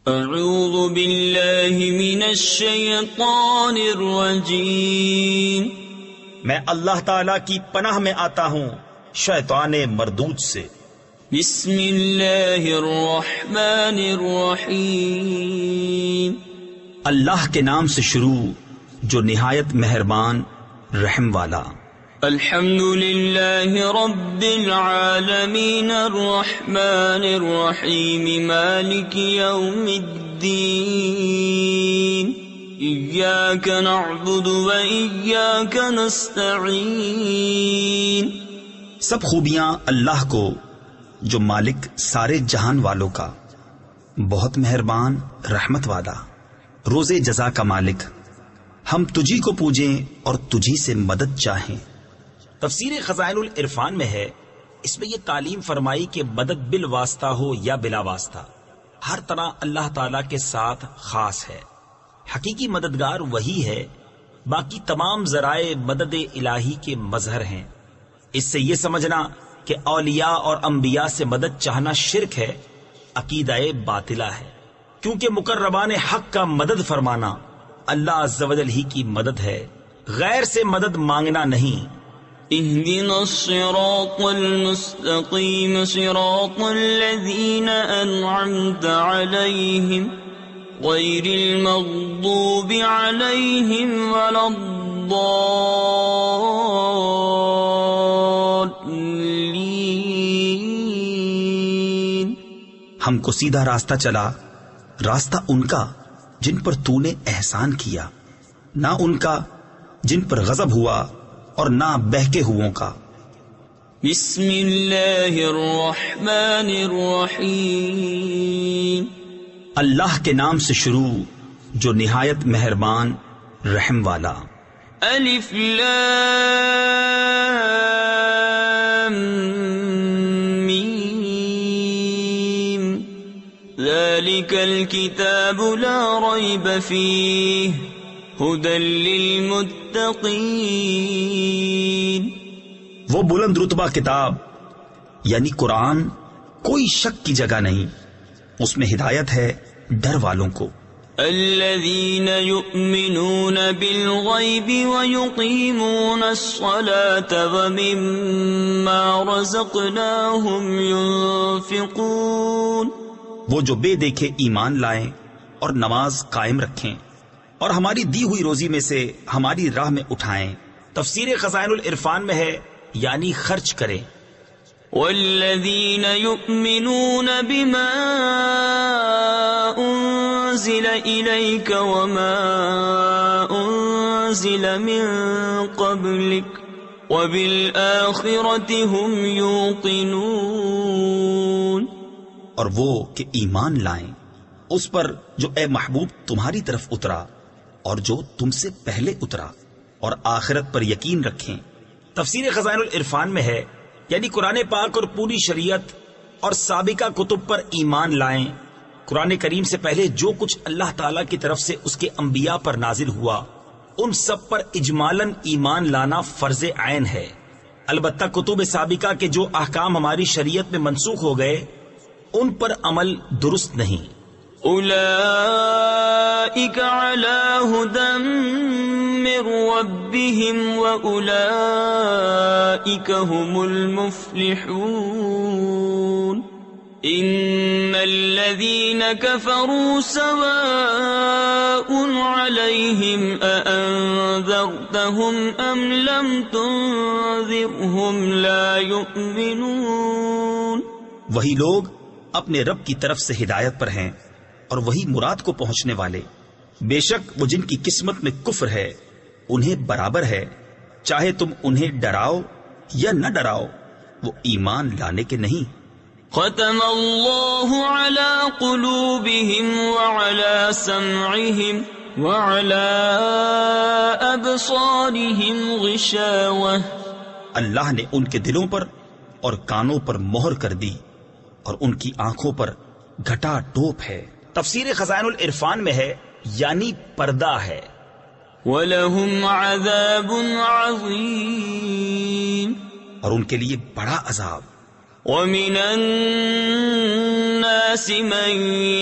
اعوذ باللہ من الشیطان الرجیم، میں اللہ تعالی کی پناہ میں آتا ہوں شیطان مردود سے۔ بسم اللہ الرحمن الرحیم، اللہ کے نام سے شروع جو نہایت مہربان رحم والا۔ الحمد للہ رب العالمین الرحمن الرحیم مالک یوم الدین، ایاک نعبد و ایاک نستعین۔ سب خوبیاں اللہ کو جو مالک سارے جہان والوں کا، بہت مہربان رحمت والا، روز جزا کا مالک، ہم تجھی کو پوجیں اور تجھی سے مدد چاہیں۔ تفسیر خزائن العرفان میں ہے، اس میں یہ تعلیم فرمائی کہ مدد بالواسطہ ہو یا بلا واسطہ، ہر طرح اللہ تعالی کے ساتھ خاص ہے۔ حقیقی مددگار وہی ہے، باقی تمام ذرائع مدد الہی کے مظہر ہیں۔ اس سے یہ سمجھنا کہ اولیاء اور انبیاء سے مدد چاہنا شرک ہے، عقیدہ باطلہ ہے، کیونکہ مقربان حق کا مدد فرمانا اللہ عز و جل ہی کی مدد ہے، غیر سے مدد مانگنا نہیں۔ اهدنا الصراط المستقيم صراط الذين أنعمت عليهم غير المغضوب عليهم ولا الضالين۔ ہم کو سیدھا راستہ چلا، راستہ ان کا جن پر تو نے احسان کیا، نہ ان کا جن پر غضب ہوا اور نہ بہکے ہووں کا۔ بسم اللہ الرحمن الرحیم، اللہ کے نام سے شروع جو نہایت مہربان رحم والا۔ الف لام میم، ذالک الکتاب لا ریب فیہ ہدی للمتقین۔ وہ بلند رتبہ کتاب یعنی قرآن کوئی شک کی جگہ نہیں، اس میں ہدایت ہے ڈر والوں کو۔ الذین یؤمنون بالغیب ویقیمون الصلاة ومما رزقناہم ینفقون۔ وہ جو بے دیکھے ایمان لائیں اور نماز قائم رکھیں اور ہماری دی ہوئی روزی میں سے ہماری راہ میں اٹھائیں۔ تفسیر خزائن العرفان میں ہے یعنی خرچ کریں۔ والذین یؤمنون بما انزل الیک وما انزل من قبلک وبالآخرۃ هم یوقنون۔ اور وہ کہ ایمان لائیں اس پر جو اے محبوب تمہاری طرف اترا اور جو تم سے پہلے اترا، اور آخرت پر یقین رکھیں۔ تفسیر خزائن العرفان میں ہے یعنی قرآن پاک اور پوری شریعت اور سابقہ کتب پر ایمان لائیں۔ قرآن کریم سے پہلے جو کچھ اللہ تعالی کی طرف سے اس کے انبیاء پر نازل ہوا، ان سب پر اجمالاً ایمان لانا فرض عین ہے۔ البتہ کتب سابقہ کے جو احکام ہماری شریعت میں منسوخ ہو گئے، ان پر عمل درست نہیں۔ اولئک علی ھدی من ربہم واولئک هم المفلحون۔ ان الذین کفروا سواء علیہم اانذرتہم ام لم تنذرہم لا یؤمنون۔ وہی لوگ اپنے رب کی طرف سے ہدایت پر ہیں اور وہی مراد کو پہنچنے والے۔ بے شک وہ جن کی قسمت میں کفر ہے انہیں برابر ہے، چاہے تم انہیں ڈراؤ یا نہ ڈراؤ، وہ ایمان لانے کے نہیں۔ ختم اللہ علی قلوبہم وعلی سمعہم وعلی ابصارہم غشاوہ۔ اللہ نے ان کے دلوں پر اور کانوں پر مہر کر دی اور ان کی آنکھوں پر گھٹا ٹوپ ہے۔ تفسیر خزائن العرفان میں ہے یعنی پردہ ہے۔ وَلَهُمْ عَذَابٌ عَظِيمٌ، اور ان کے لیے بڑا عذاب ومن الناس من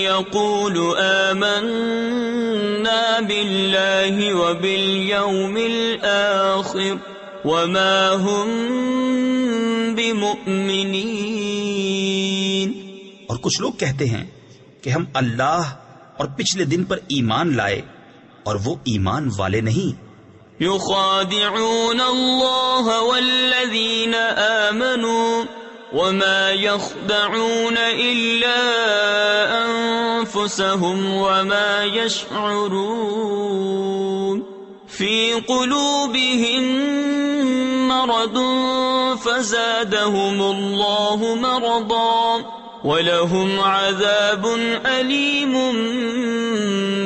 يقول آمنا بالله وباليوم الآخر وما هم بمؤمنين. اور کچھ لوگ کہتے ہیں کہ ہم اللہ اور پچھلے دن پر ایمان لائے اور وہ ایمان والے نہیں. يخادعون الله والذين آمنوا وما يخدعون إلا أنفسهم وما يشعرون. في قلوبهم مرض فزادهم الله مرضا وَلَهُمْ عَذَابٌ أَلِيمٌ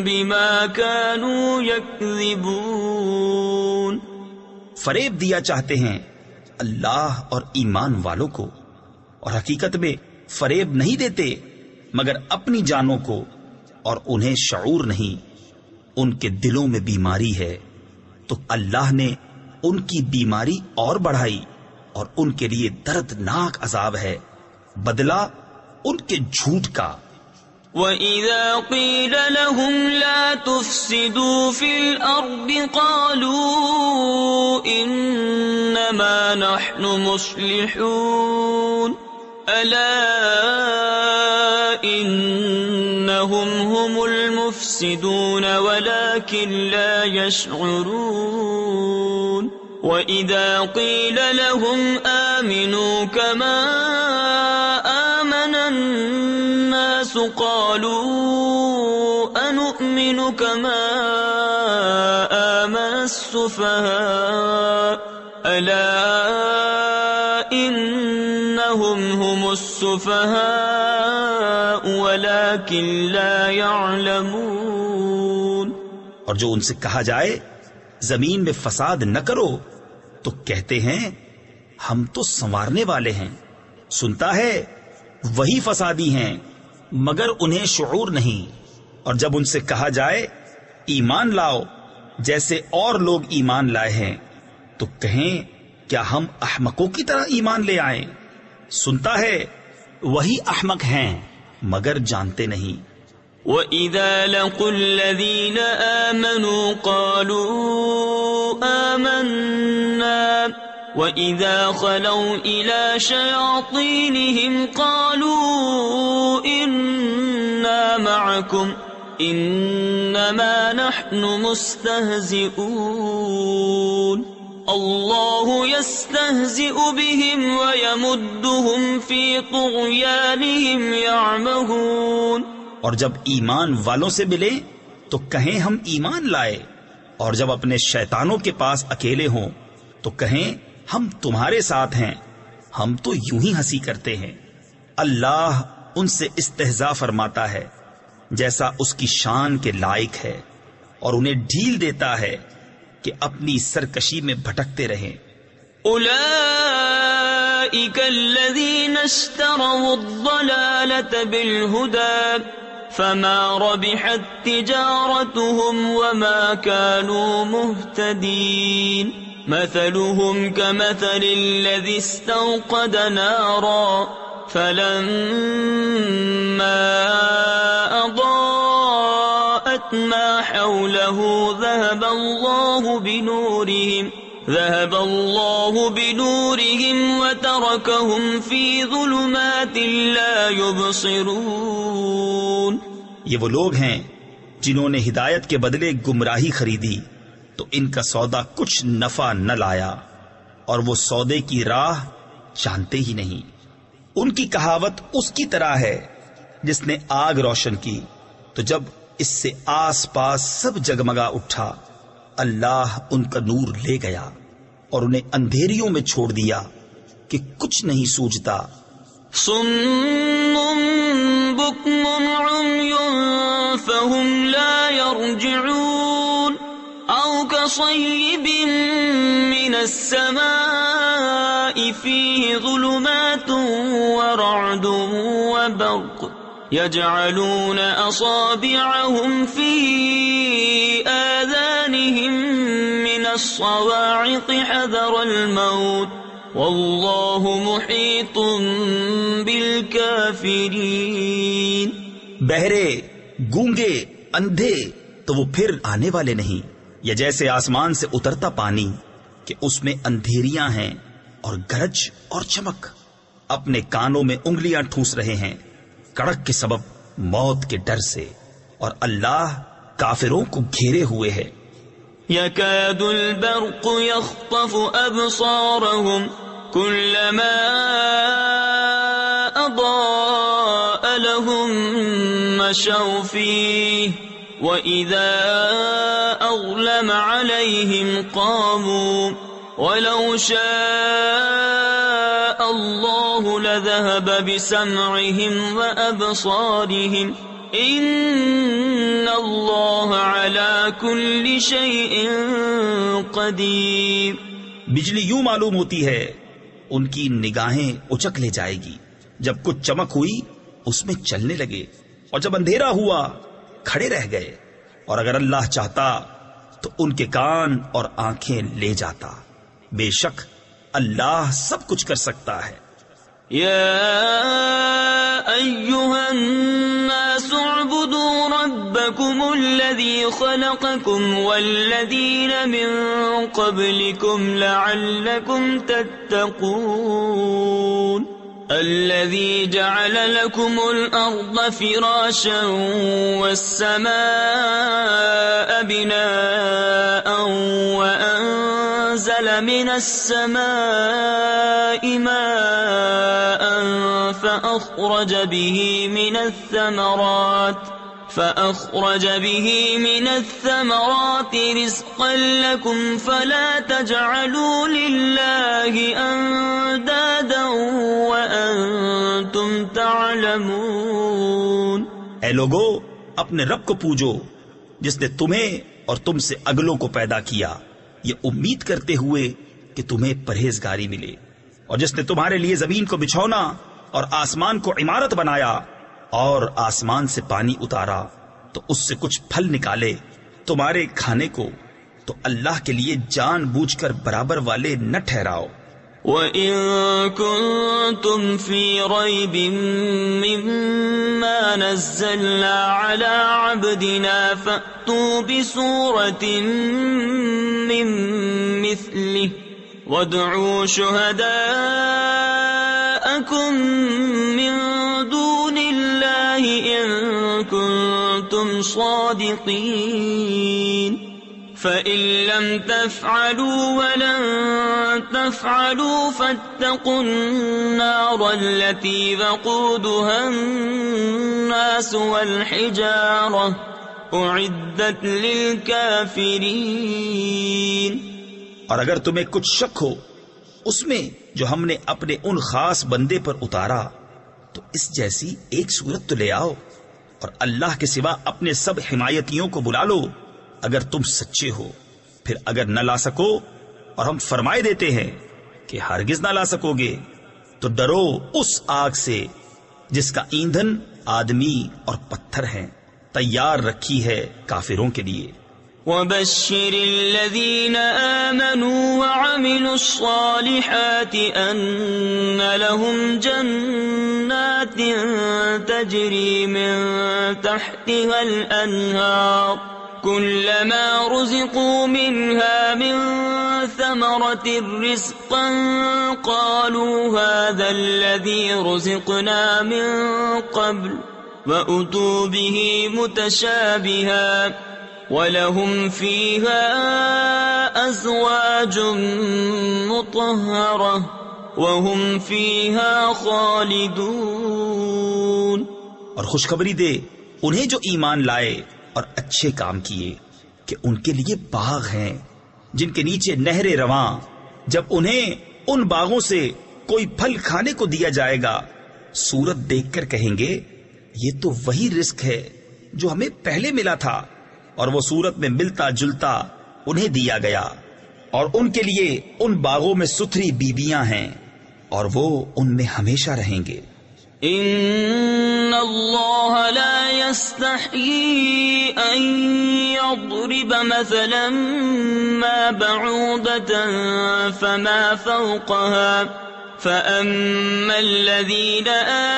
بِمَا كَانُوا يَكْذِبُونَ. فریب دیا چاہتے ہیں اللہ اور ایمان والوں کو، اور حقیقت میں فریب نہیں دیتے مگر اپنی جانوں کو، اور انہیں شعور نہیں. ان کے دلوں میں بیماری ہے تو اللہ نے ان کی بیماری اور بڑھائی، اور ان کے لیے دردناک عذاب ہے، بدلہ ان کے جھوٹ کا. وَإِذَا قِيلَ لَهُمْ لَا تُفْسِدُوا فِي الْأَرْضِ قَالُوا إِنَّمَا نَحْنُ مُصْلِحُونَ أَلَا إِنَّهُمْ هُمُ الْمُفْسِدُونَ وَلَكِنْ لَا يَشْعُرُونَ. وَإِذَا قِيلَ لَهُمْ آمِنُوا كَمَا الناس قالوا أنؤمن كما آمن السفهاء ألا إنهم هم السفهاء ولكن لا يعلمون. اور جو ان سے کہا جائے زمین میں فساد نہ کرو تو کہتے ہیں ہم تو سنوارنے والے ہیں. سنتا ہے وہی فسادی ہیں مگر انہیں شعور نہیں. اور جب ان سے کہا جائے ایمان لاؤ جیسے اور لوگ ایمان لائے ہیں تو کہیں کیا ہم احمقوں کی طرح ایمان لے آئیں. سنتا ہے وہی احمق ہیں مگر جانتے نہیں. وَإِذَا لَقُوا الَّذِينَ آمَنُوا قَالُوا آمَنَّا وَإِذَا خَلَوْا إِلَى شَيَاطِينِهِمْ قَالُوا إِنَّا مَعَكُمْ إِنَّمَا نَحْنُ مُسْتَهْزِئُونَ. اللَّهُ يَسْتَهْزِئُ بِهِمْ وَيَمُدُّهُمْ فِي طُغْيَانِهِمْ يَعْمَهُونَ. اور جب ایمان والوں سے ملے تو کہیں ہم ایمان لائے، اور جب اپنے شیطانوں کے پاس اکیلے ہوں تو کہیں ہم تمہارے ساتھ ہیں، ہم تو یوں ہی ہنسی کرتے ہیں. اللہ ان سے استہزاء فرماتا ہے جیسا اس کی شان کے لائق ہے، اور انہیں ڈھیل دیتا ہے کہ اپنی سرکشی میں بھٹکتے رہیں. اولئک الذین اشتروا الضلالة بالہدى فما ربحت تجارتهم وما كانوا مهتدین. مثلهم كمثل الذي استوقد نارا فلما أضاءت ما حوله ذهب الله بنورهم وتركهم في ظلمات لا يبصرون. یہ وہ لوگ ہیں جنہوں نے ہدایت کے بدلے گمراہی خریدی تو ان کا سودا کچھ نفع نہ لایا، اور وہ سودے کی راہ جانتے ہی نہیں. ان کی کہاوت اس کی طرح ہے جس نے آگ روشن کی تو جب اس سے آس پاس سب جگمگا اٹھا اللہ ان کا نور لے گیا اور انہیں اندھیریوں میں چھوڑ دیا کہ کچھ نہیں سوجھتا. صم بکم عمی فهم لا يرجعون او كصيب من السماء فيه ظلمات ورعد وبرق يجعلون اصابعهم في آذانهم من الصواعق حذر الموت واللہ محیط بالکافرین. بہرے، گونگے، اندھے تو وہ پھر آنے والے نہیں، یا جیسے آسمان سے اترتا پانی کہ اس میں اندھیریاں ہیں اور گرج اور چمک. اپنے کانوں میں انگلیاں ٹھوس رہے ہیں کڑک کے سبب موت کے ڈر سے، اور اللہ کافروں کو گھیرے ہوئے ہے. يكاد البرق يخطف أبصارهم كلما أضاء لهم مشوا فيه وإذا أظلم عليهم قاموا ولو شاء الله لذهب بسمعهم وأبصارهم ان اللہ علی کل شیء قدیر. بجلی یوں معلوم ہوتی ہے ان کی نگاہیں اچک لے جائے گی. جب کچھ چمک ہوئی اس میں چلنے لگے، اور جب اندھیرا ہوا کھڑے رہ گئے. اور اگر اللہ چاہتا تو ان کے کان اور آنکھیں لے جاتا. بے شک اللہ سب کچھ کر سکتا ہے. یا ایھا الناس اعبدوا ربکم الذی خلقکم والذین من قبلکم لعلکم تتقون. الذي جعل لكم الأرض فراشا والسماء بناء وأنزل من السماء ماء فأخرج به من الثمرات رزقا لكم فلا تجعلوا لله أندادا وأنتم تعلمون. اے لوگو، اپنے رب کو پوجو جس نے تمہیں اور تم سے اگلوں کو پیدا کیا، یہ امید کرتے ہوئے کہ تمہیں پرہیزگاری ملے، اور جس نے تمہارے لیے زمین کو بچھونا اور آسمان کو عمارت بنایا اور آسمان سے پانی اتارا تو اس سے کچھ پھل نکالے تمہارے کھانے کو، تو اللہ کے لیے جان بوجھ کر برابر والے نہ ٹھہراؤ. وَإِن كُنتُمْ فِي رَيْبٍ مِّمَّا نَزَّلْنَا عَلَى عَبْدِنَا فَأْتُوا بِسُورَةٍ مِّن مِّثْلِهِ وَادْعُوا شُهَدَاءَكُم مِّن دُونِ اللَّهِ إِن كُنتُمْ صَادِقِينَ. فَإِن لَّمْ تَفْعَلُوا وَلَن تَفْعَلُوا فَاتَّقُوا النَّارَ الَّتِي وَقُودُهَا النَّاسُ وَالْحِجَارَةُ أُعِدَّتْ لِلْكَافِرِينَ. اور اگر تمہیں کچھ شک ہو اس میں جو ہم نے اپنے ان خاص بندے پر اتارا تو اس جیسی ایک صورت تو لے آؤ، اور اللہ کے سوا اپنے سب حمایتیوں کو بلا لو اگر تم سچے ہو. پھر اگر نہ لا سکو اور ہم فرمائے دیتے ہیں کہ ہرگز نہ لا سکو گے تو ڈرو اس آگ سے جس کا ایندھن آدمی اور پتھر ہیں، تیار رکھی ہے کافروں کے لیے. وَبَشِّرِ الَّذِينَ آمَنُوا وَعَمِلُوا الصَّالِحَاتِ أَنَّ لَهُمْ جَنَّاتٍ تَجْرِي مِن تَحْتِهَا الْأَنْهَارُ كُلَّمَا رُزِقُوا مِنْهَا مِن ثَمَرَةٍ رِزْقًا قَالُوا هَذَا الَّذِي رُزِقْنَا مِن قَبْلُ وَأُتُوا بِهِ مُتَشَابِهًا وَلَهُمْ فِيهَا أَزْوَاجٌ مُطَهَّرَةٌ وَهُمْ فِيهَا خَالِدُونَ. اور خوشخبری دے انہیں جو ایمان لائے اور اچھے کام کیے کہ ان کے لیے باغ ہیں جن کے نیچے نہریں رواں. جب انہیں ان باغوں سے کوئی پھل کھانے کو دیا جائے گا صورت دیکھ کر کہیں گے یہ تو وہی رزق ہے جو ہمیں پہلے ملا تھا، اور وہ صورت میں ملتا جلتا انہیں دیا گیا. اور ان کے لیے ان باغوں میں ستھری بیبیاں ہیں اور وہ ان میں ہمیشہ رہیں گے. ان اللہ لا يستحيي أن يضرب مثلا ما بعوضة فما فوقها فأما الذين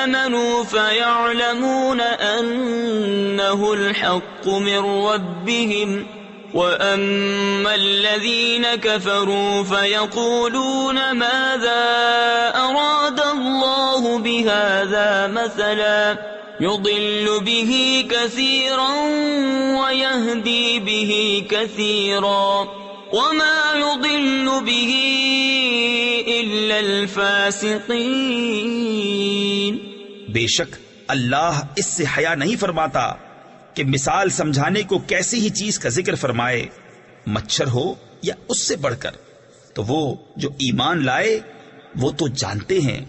آمنوا فيعلمون أنه الحق من ربهم وأما الذين كفروا فيقولون ماذا أراد الله بهذا مثلا يضل به كثيرا ويهدي به كثيرا وما يضل به إلا الفاسقين. بے شک اللہ اس سے حیا نہیں فرماتا کہ مثال سمجھانے کو کیسی ہی چیز کا ذکر فرمائے، مچھر ہو یا اس سے بڑھ کر. تو وہ جو ایمان لائے وہ تو جانتے ہیں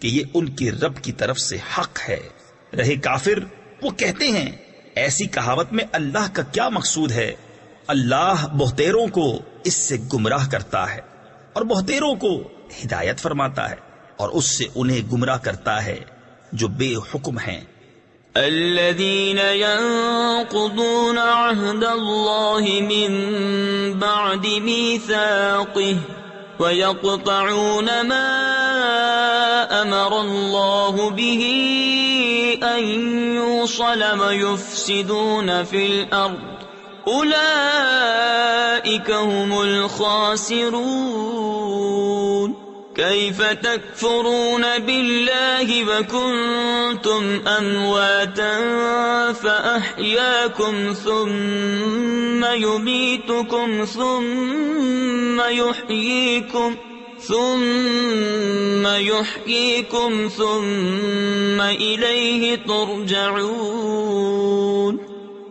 کہ یہ ان کے رب کی طرف سے حق ہے. رہے کافر وہ کہتے ہیں ایسی کہاوت میں اللہ کا کیا مقصود ہے. اللہ بہتیروں کو اس سے گمراہ کرتا ہے اور بہتیروں کو ہدایت فرماتا ہے اور اس سے انہیں گمراہ کرتا ہے جو بے حکم ہیں. الذين ينقضون عهد الله من بعد ميثاقه ويقطعون ما أمر الله به أن يوصل ويفسدون في الأرض أولئك هم الخاسرون. كيف تكفرون بالله وكنتم أمواتا فأحياكم ثم يميتكم ثم يحييكم ثم إليه ترجعون.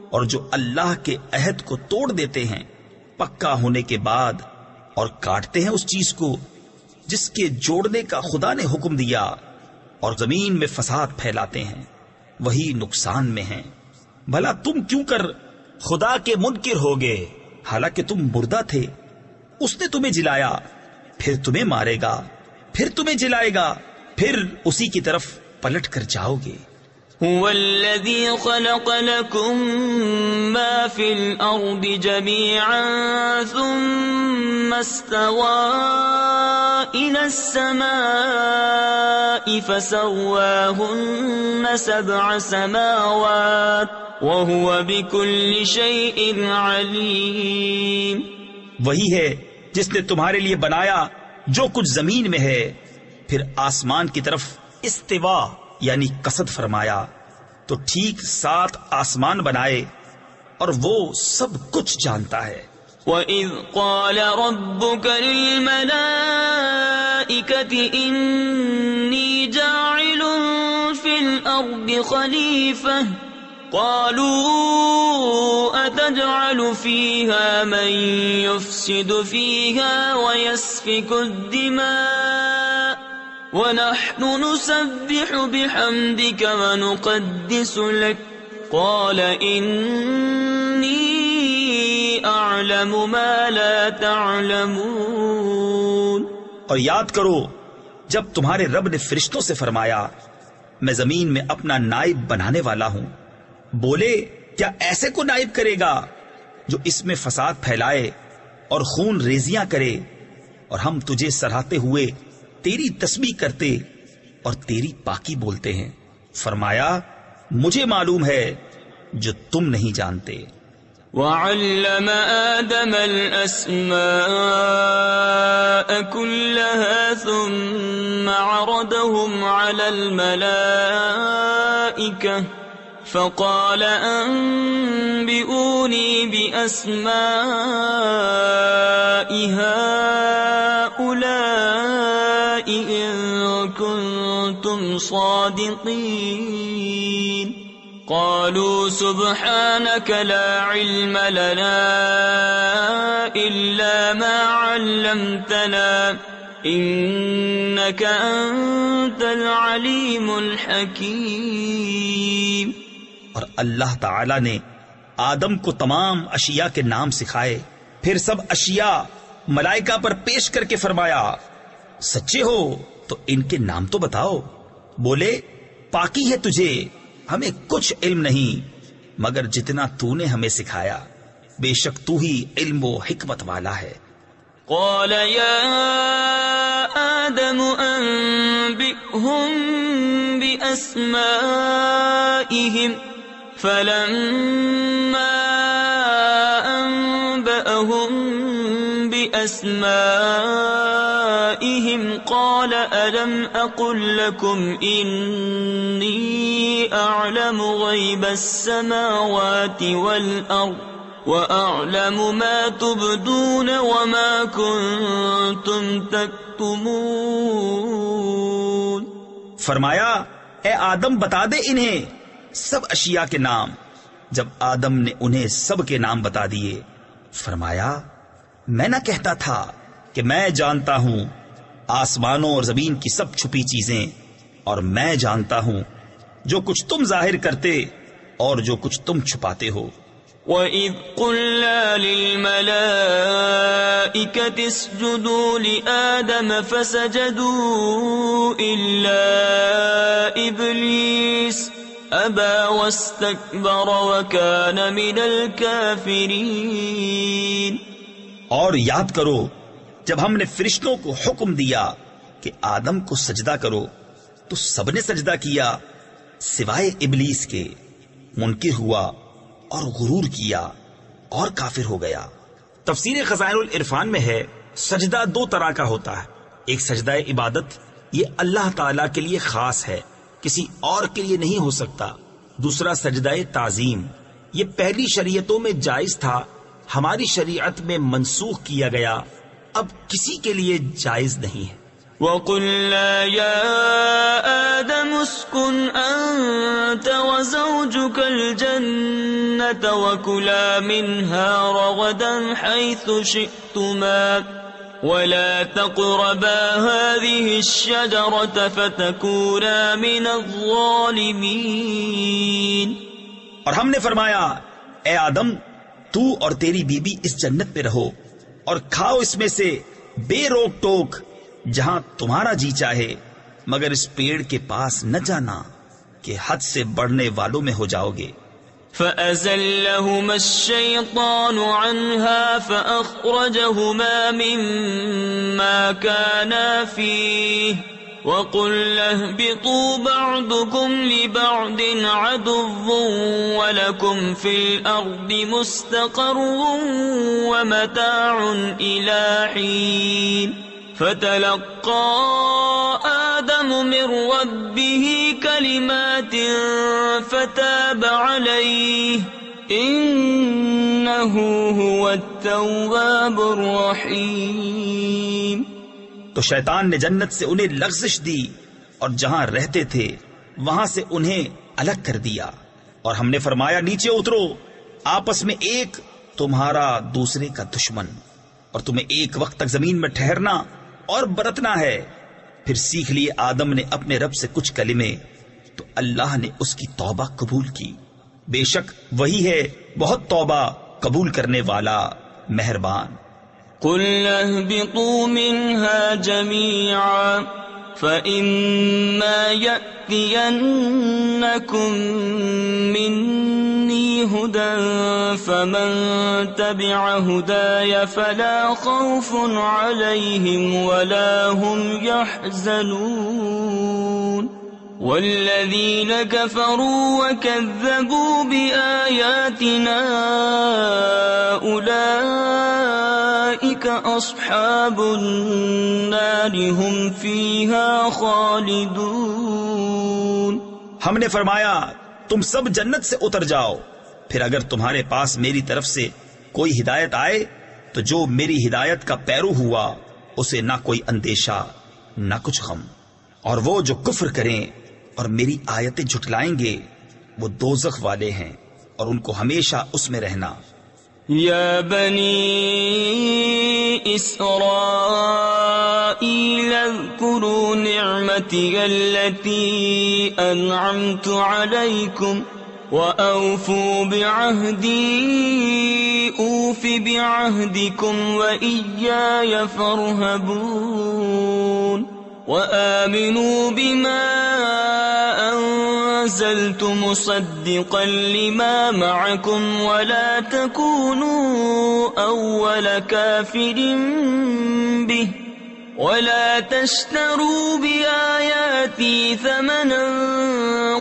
اور جو اللہ کے عہد کو توڑ دیتے ہیں پکا ہونے کے بعد اور کاٹتے ہیں اس چیز کو جس کے جوڑنے کا خدا نے حکم دیا اور زمین میں فساد پھیلاتے ہیں وہی نقصان میں ہیں. بھلا تم کیوں کر خدا کے منکر ہوگے حالانکہ تم مردہ تھے. اس نے تمہیں جلایا پھر تمہیں مارے گا پھر تمہیں جلائے گا پھر اسی کی طرف پلٹ کر جاؤ گے. هو الذي خلق لكم ما في الأرض جميعا ثم استوى إلى السماء فسواهن 7 سماوات وهو بكل شيء عليم. وہی ہے جس نے تمہارے لیے بنایا جو کچھ زمین میں ہے پھر آسمان کی طرف استوا یعنی قصد فرمایا تو ٹھیک 7 آسمان بنائے اور وہ سب کچھ جانتا ہے. وَإِذْ قَالَ رَبُّكَ لِلْمَلَائِكَةِ إِنِّي جَاعِلٌ فِي الْأَرْضِ خَلِيفَةً قَالُوا أَتَجْعَلُ فِيهَا مَن يُفْسِدُ فِيهَا وَيَسْفِكُ الدِّمَاءَ وَنَحْنُ نُسَبِّحُ بِحَمْدِكَ وَنُقَدِّسُ لَكَ قَالَ إِنِّي أَعْلَمُ مَا لَا تَعْلَمُونَ. اور یاد کرو جب تمہارے رب نے فرشتوں سے فرمایا میں زمین میں اپنا نائب بنانے والا ہوں. بولے کیا ایسے کو نائب کرے گا جو اس میں فساد پھیلائے اور خون ریزیاں کرے اور ہم تجھے سراہتے ہوئے تیری تسبیح کرتے اور تیری پاکی بولتے ہیں. فرمایا مجھے معلوم ہے جو تم نہیں جانتے. وَعَلَّمَ آدَمَ الْأَسْمَاءَ كُلَّهَا ثُمَّ عَرَضَهُمْ عَلَى الْمَلَائِكَةِ فَقَالَ أَنبِئُونِي بِأَسْمَاءِ هَؤُلَاءِ إِن كُنتُمْ صَادِقِينَ. قالوا سبحانك لا علم لنا إلا ما علمتنا إنك أنت العليم الحكيم. اور اللہ تعالی نے آدم کو تمام اشیاء کے نام سکھائے پھر سب اشیاء ملائکہ پر پیش کر کے فرمایا سچے ہو تو ان کے نام تو بتاؤ. بولے پاکی ہے تجھے ہمیں کچھ علم نہیں. مگر جتنا تو نے ہمیں سکھایا، بے شک تو ہی علم و حکمت والا ہے۔ قال يا آدم أنبئهم بأسمائهم فلما أنبأهم بأسمائهم قال ألم أقل لكم إني أعلم غيب السماوات والأرض وَأَعْلَمُ مَا تُبْدُونَ وَمَا كُنْتُمْ تَكْتُمُونَ۔ فرمایا اے آدم بتا دے انہیں سب اشیاء کے نام۔ جب آدم نے انہیں سب کے نام بتا دیے، فرمایا میں نہ کہتا تھا کہ میں جانتا ہوں آسمانوں اور زمین کی سب چھپی چیزیں، اور میں جانتا ہوں جو کچھ تم ظاہر کرتے اور جو کچھ تم چھپاتے ہو۔ وَإِذْ قُلْنَا لِلْمَلَائِكَةِ اسْجُدُوا لِآدَمَ فَسَجَدُوا إِلَّا إِبْلِيسَ أَبَى وَاسْتَكْبَرَ وَكَانَ مِنَ الْكَافِرِينَ۔ اور یاد کرو جب ہم نے فرشتوں کو حکم دیا کہ آدم کو سجدہ کرو تو سب نے سجدہ کیا سوائے ابلیس کے، منکر ہوا اور غرور کیا اور کافر ہو گیا۔ تفسیر خزائن العرفان میں ہے سجدہ دو طرح کا ہوتا ہے، ایک سجدہ عبادت، یہ اللہ تعالی کے لیے خاص ہے، کسی اور کے لیے نہیں ہو سکتا۔ دوسرا سجدہ تعظیم، یہ پہلی شریعتوں میں جائز تھا، ہماری شریعت میں منسوخ کیا گیا، اب کسی کے لیے جائز نہیں ہے۔ وَقُلْنَا يَا آدَمُ اسْكُنْ أَنْتَ وَزَوْجُكَ الْجَنَّةَ وَكُلَا مِنْهَا رَغَدًا حَيْثُ شِئْتُمَا وَلَا تَقْرَبَا هَذِهِ الشَّجَرَةَ فَتَكُونَا مِنَ الظَّالِمِينَ۔ اور ہم نے فرمایا اے آدم تو اور تیری بیوی اس جنت میں رہو اور کھاؤ اس میں سے بے روک ٹوک جہاں تمہارا جی چاہے، مگر اس پیڑ کے پاس نہ جانا کہ حد سے بڑھنے والوں میں ہو جاؤ گے۔ فَأَزَلَّهُمَا الشَّيْطَانُ عَنْهَا فَأَخْرَجَهُمَا مِمَّا كَانَا فِيهِ وَقُلْنَا اهْبِطُوا بَعْضُكُمْ لِبَعْضٍ عَدُوٌّ وَلَكُمْ فِي الْأَرْضِ مُسْتَقَرٌّ وَمَتَاعٌ إِلَى حِينٍ۔ فَتَلَقَّى آدَمُ مِنْ رَبِّهِ كَلِمَاتٍ فَتَابَ عَلَيْهِ إِنَّهُ هُوَ التَّوَّابُ الرَّحِيمُ۔ تو شیطان نے جنت سے انہیں لغزش دی اور جہاں رہتے تھے وہاں سے انہیں الگ کر دیا، اور ہم نے فرمایا نیچے اترو، آپس میں ایک تمہارا دوسرے کا دشمن، اور تمہیں ایک وقت تک زمین میں ٹھہرنا اور برتنا ہے۔ پھر سیکھ لیے آدم نے اپنے رب سے کچھ کلمے تو اللہ نے اس کی توبہ قبول کی، بے شک وہی ہے بہت توبہ قبول کرنے والا مہربان۔ قُلْنَا اهْبِطُوا مِنْهَا جَمِيعًا فَإِمَّا يَأْتِيَنَّكُمْ مِنِّي هُدًى فَمَن تَبِعَ هُدَايَ فَلَا خَوْفٌ عَلَيْهِمْ وَلَا هُمْ يَحْزَنُونَ وَالَّذِينَ كَفَرُوا وَكَذَّبُوا بِآيَاتِنَا أُولَئِكَ أَصْحَابُ النَّارِ هُمْ فِيهَا خَالِدُونَ۔ ہم نے فرمایا تم سب جنت سے اتر جاؤ، پھر اگر تمہارے پاس میری طرف سے کوئی ہدایت آئے تو جو میری ہدایت کا پیرو ہوا اسے نہ کوئی اندیشہ نہ کچھ غم، اور وہ جو کفر کریں اور میری آیتیں جھٹلائیں گے وہ دوزخ والے ہیں اور ان کو ہمیشہ اس میں رہنا۔ یا بنی اسرائیل اذکروا نعمتی التي انعمت علیکم وَأَوْفُوا بِعَهْدِي أُوفِ بِعَهْدِكُمْ وَإِيَّايَ فَارْهَبُونِ وَآمِنُوا بِمَا نزلت مصدقا لما معكم ولا تكونوا أول كافر به ولا تشتروا بآياتي ثمنا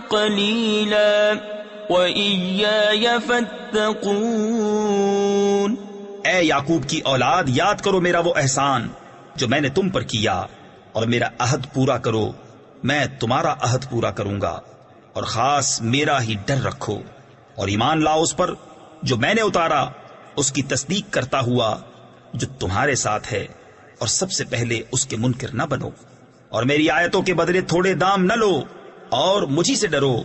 قليلا وإياي فاتقون۔ اے یعقوب کی اولاد، یاد کرو میرا وہ احسان جو میں نے تم پر کیا، اور میرا عہد پورا کرو، میں تمہارا عہد پورا کروں گا، اور خاص میرا ہی ڈر رکھو، اور ایمان لاؤ اس پر جو میں نے اتارا، اس کی تصدیق کرتا ہوا جو تمہارے ساتھ ہے، اور سب سے پہلے اس کے منکر نہ بنو، اور میری آیتوں کے بدلے تھوڑے دام نہ لو، اور مجھی سے ڈرو۔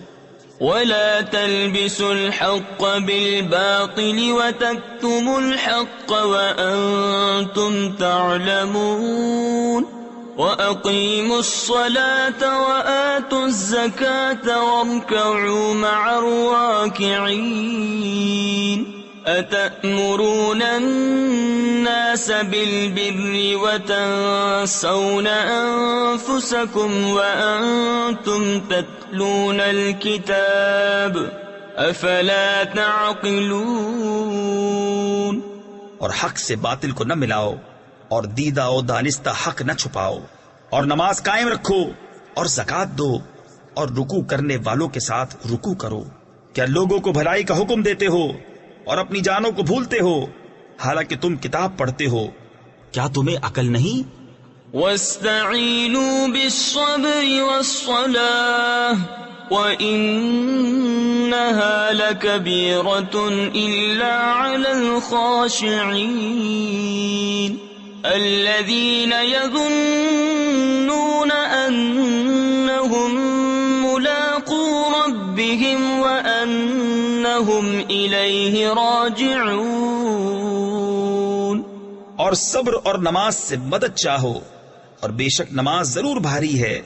ولا تلبسوا الحق بالباطل وتكتموا الحق وأنتم تعلمون وأقيموا الصلاة وآتوا الزكاة واركعوا مع الراكعين أتأمرون الناس بالبر وتنسون أنفسكم وأنتم تتلون الكتاب أفلا تعقلون۔ اور حق سے باطل کو نہ ملاؤ، اور دیدہ و دانستہ حق نہ چھپاؤ، اور نماز قائم رکھو، اور زکوٰۃ دو، اور رکوع کرنے والوں کے ساتھ رکوع کرو۔ کیا لوگوں کو بھلائی کا حکم دیتے ہو اور اپنی جانوں کو بھولتے ہو، حالانکہ تم کتاب پڑھتے ہو؟ کیا تمہیں عقل نہیں؟ وَاسْتَعِينُوا بِالصَّبْرِ وَالصَّلَاةِ وَإِنَّهَا لَكَبِيرَةٌ إِلَّا عَلَى الْخَاشِعِينَ الَّذِينَ يَظُنُّونَ أَنَّهُم مُّلَاقُو رَبِّهِمْ وَأَنَّهُمْ إِلَيْهِ رَاجِعُونَ۔ اور صبر اور نماز سے مدد چاہو، اور بے شک نماز ضرور بھاری ہے،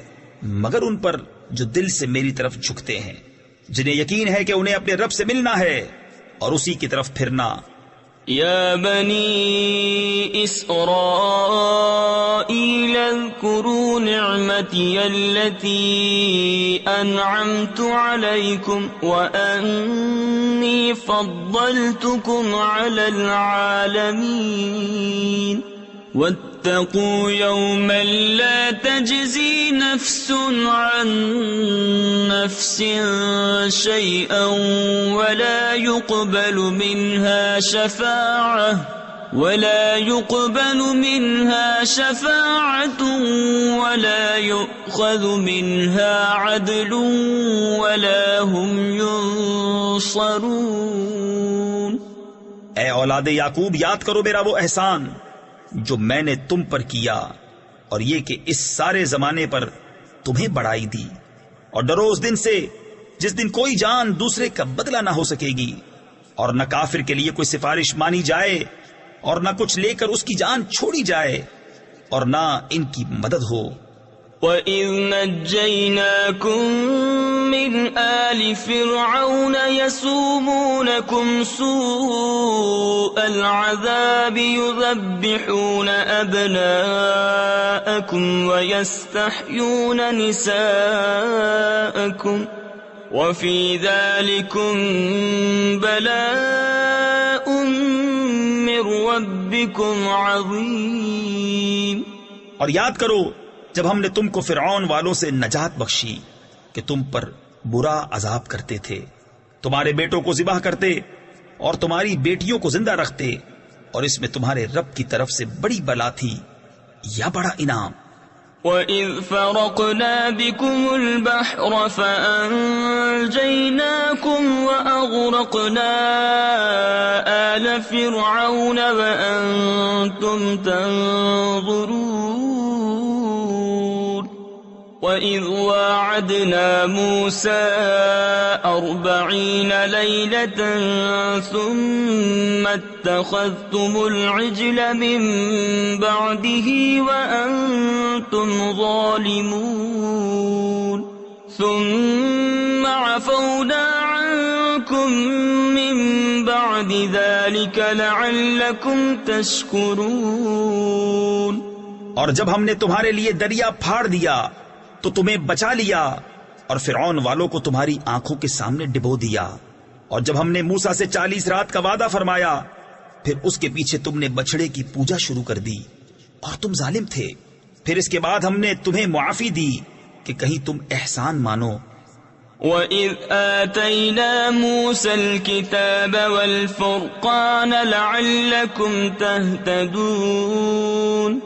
مگر ان پر جو دل سے میری طرف جھکتے ہیں، جنہیں یقین ہے کہ انہیں اپنے رب سے ملنا ہے اور اسی کی طرف پھرنا۔ یا بنی اسرائیل اذکروا نعمتی التي انعمت علیکم وانی فضلتکم علی العالمین واتقوا يوما لا تجزي نفس عن نفس شيئا ولا يقبل منها شفاعة ولا يؤخذ منها عدل ولا هم ينصرون۔ اے اولاد یعقوب، یاد کرو میرا وہ احسان جو میں نے تم پر کیا، اور یہ کہ اس سارے زمانے پر تمہیں بڑائی دی، اور ڈرو اس دن سے جس دن کوئی جان دوسرے کا بدلہ نہ ہو سکے گی، اور نہ کافر کے لیے کوئی سفارش مانی جائے، اور نہ کچھ لے کر اس کی جان چھوڑی جائے، اور نہ ان کی مدد ہو۔ وَإِذْ نَجَّيْنَاكُمْ مِنْ آلِ فِرْعَوْنَ يَسُومُونَكُمْ سُوءَ الْعَذَابِ يُذَبِّحُونَ أَبْنَاءَكُمْ وَيَسْتَحْيُونَ نِسَاءَكُمْ وَفِي ذَلِكُمْ بَلَاءٌ مِّن رَّبِّكُمْ عَظِيمٌ۔ اور یاد کرو جب ہم نے تم کو فرعون والوں سے نجات بخشی کہ تم پر برا عذاب کرتے تھے، تمہارے بیٹوں کو ذبح کرتے اور تمہاری بیٹیوں کو زندہ رکھتے، اور اس میں تمہارے رب کی طرف سے بڑی بلا تھی یا بڑا انعام۔ وَإِذْ فَرَقْنَا بِكُمُ الْبَحْرَ فَأَنْجَيْنَاكُمْ وَأَغْرَقْنَا آلَ فِرْعَوْنَ وَأَنْتُمْ تَنْظُرُونَ۔ وَإِذْ وَاعَدْنَا مُوسَىٰ 40 لَيْلَةً ثُمَّ اتَّخَذْتُمُ الْعِجْلَ مِن بَعْدِهِ وَأَنْتُمْ ظَالِمُونَ ثُمَّ عَفَوْنَا عَنْكُمْ مِن بَعْدِ ذَلِكَ لَعَلَّكُمْ تَشْكُرُونَ۔ اور جب ہم نے تمہارے لیے دریا پھاڑ دیا تو تمہیں بچا لیا، اور فرعون والوں کو تمہاری آنکھوں کے سامنے ڈبو دیا، اور جب ہم نے موسیٰ سے 40 رات کا وعدہ فرمایا پھر اس کے پیچھے تم نے بچڑے کی پوجا شروع کر دی اور تم ظالم تھے، پھر اس کے بعد ہم نے تمہیں معافی دی کہ کہیں تم احسان مانو۔ وَإِذْ آتَيْنَا مُوسَى الْكِتَابَ وَالْفُرْقَانَ لَعَلَّكُمْ تَهْتَدُونَ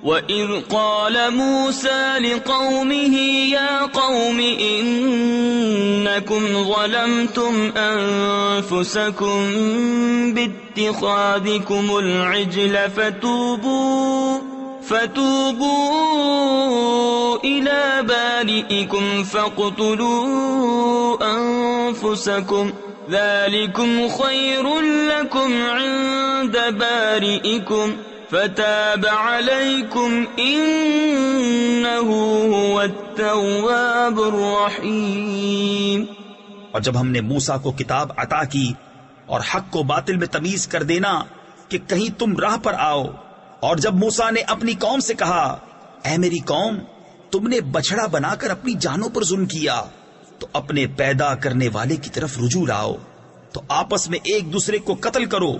وَإِذْ قَالَ مُوسَى لِقَوْمِهِ يَا قَوْمِ إِنَّكُمْ ظَلَمْتُمْ أَنفُسَكُمْ بِاتِّخَاذِكُمُ الْعِجْلَ فتوبوا إلى بارئكم فاقتلوا أنفسكم ذلكم خير لكم عند بارئكم فتاب عليكم إنه هو التواب الرحيم۔ اور جب ہم نے موسیٰ کو کتاب عطا کی اور حق کو باطل میں تمیز کر دینا کہ کہیں تم راہ پر آؤ، اور جب موسیٰ نے اپنی قوم سے کہا اے میری قوم تم نے بچڑا بنا کر اپنی جانوں پر ظلم کیا تو اپنے پیدا کرنے والے کی طرف رجوع لاؤ، تو آپس میں ایک دوسرے کو قتل کرو،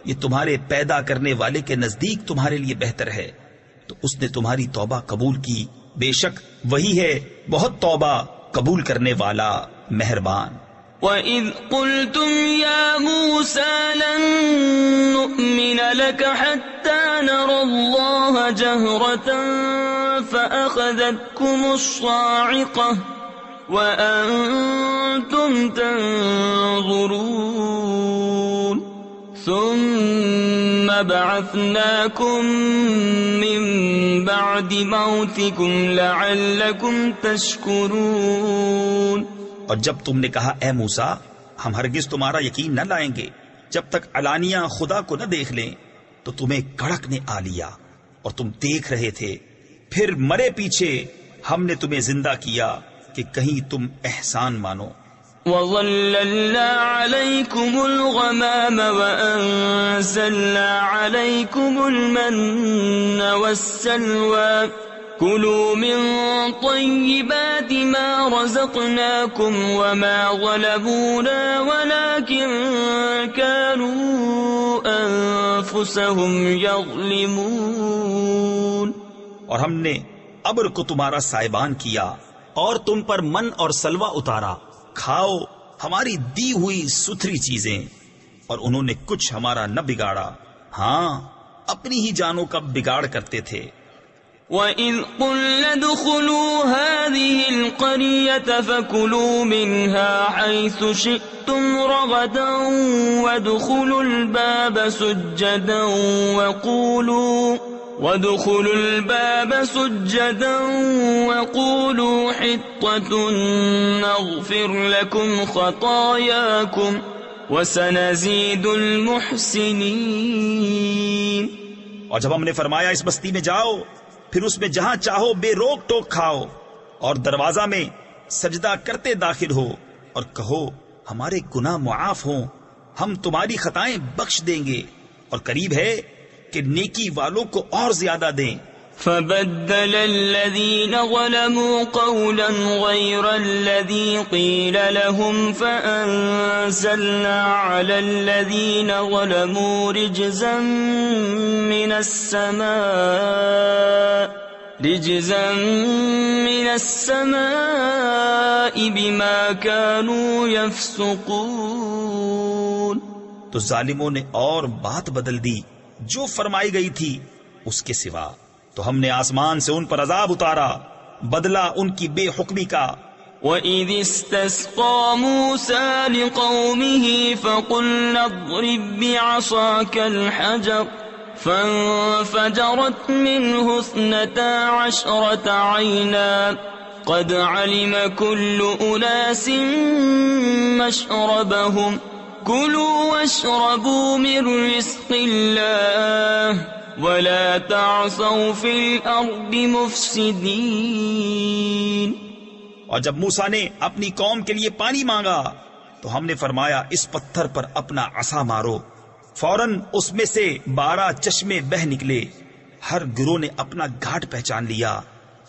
یہ تمہارے پیدا کرنے والے کے نزدیک تمہارے لیے بہتر ہے، تو اس نے تمہاری توبہ قبول کی، بے شک وہی ہے بہت توبہ قبول کرنے والا مہربان۔ وَإِذْ قُلْتُمْ يَا مُوسَى لَن نُّؤْمِنَ لَكَ حَتَّى نَرَى اللَّهَ جَهْرَةً فَأَخَذَتْكُمُ الصَّاعِقَةُ وَأَنتُمْ تَنظُرُونَ ثُمَّ بَعَثْنَاكُم مِّن بَعْدِ مَوْتِكُمْ لَعَلَّكُمْ تَشْكُرُونَ۔ اور جب تم نے کہا اے موسیٰ ہم ہرگز تمہارا یقین نہ لائیں گے جب تک علانیہ خدا کو نہ دیکھ لیں، تو تمہیں کڑک نے آ لیا اور تم دیکھ رہے تھے، پھر مرے پیچھے ہم نے تمہیں زندہ کیا کہ کہیں تم احسان مانو۔ وَظَلَّلْنَا عَلَيْكُمُ الْغَمَامَ وَأَنزَلْنَا عَلَيْكُمُ الْمَنَّ وَالسَّلْوَىٰ كُلُوا مِن طَيِّبَاتِ مَا رَزَقْنَاكُمْ وَمَا ظَلَمُونَا وَلَٰكِن كَانُوا أَنفُسَهُمْ يَظْلِمُونَ۔ اور ہم نے ابر کو تمہارا سائبان کیا اور تم پر من اور سلوہ اتارا، کھاؤ ہماری دی ہوئی ستھری چیزیں، اور انہوں نے کچھ ہمارا نہ بگاڑا، ہاں اپنی ہی جانوں کا بگاڑ کرتے تھے۔ وَإِذْ قُلْنَا ادْخُلُوا هَٰذِهِ الْقَرْيَةَ فَكُلُوا مِنْهَا حَيْثُ شِئْتُمْ رَغَدًا وَادْخُلُوا الْبَابَ سُجَّدًا وَقُولُوا حِطَّةٌ نَّغْفِرْ لَكُمْ خَطَايَاكُمْ وَسَنَزِيدُ الْمُحْسِنِينَ۔ اور جب ہم نے فرمایا اس بستی میں جاؤ پھر اس میں جہاں چاہو بے روک ٹوک کھاؤ، اور دروازہ میں سجدہ کرتے داخل ہو اور کہو ہمارے گناہ معاف ہوں، ہم تمہاری خطائیں بخش دیں گے، اور قریب ہے کہ نیکی والوں کو اور زیادہ دیں۔ فَبَدَّلَ الَّذِينَ ظَلَمُوا قَوْلًا غَيْرَ الَّذِي قِيلَ لَهُمْ فَأَنزَلْنَا عَلَى الَّذِينَ ظَلَمُوا رِجْزًا مِّنَ السَّمَاءِ بِمَا كَانُوا يَفْسُقُونَ۔ تو ظالموں نے اور بات بدل دی جو فرمائی گئی تھی اس کے سوا، تو ہم نے آسمان سے ان پر عذاب اتارا بدلہ ان کی بے حکمی کا۔ وَإِذِ اسْتَسْقَىٰ مُوسَىٰ لِقَوْمِهِ فَقُلْنَا اضْرِب بِّعَصَاكَ الْحَجَرَ فَانفَجَرَتْ مِنْهُ 12 عَيْنًا قَدْ عَلِمَ كُلُّ أُنَاسٍ مَّشْرَبَهُمْ كُلُوا وَاشْرَبُوا مِن رِّزْقِ اللَّهِ وَلَا تَعْثَوْا فِي الْأَرْضِ مُفْسِدِينَ۔ اور جب موسیٰ نے اپنی قوم کے لیے پانی مانگا تو ہم نے فرمایا اس پتھر پر اپنا عصا مارو، فوراً اس میں سے 12 چشمے بہ نکلے، ہر گروہ نے اپنا گھاٹ پہچان لیا،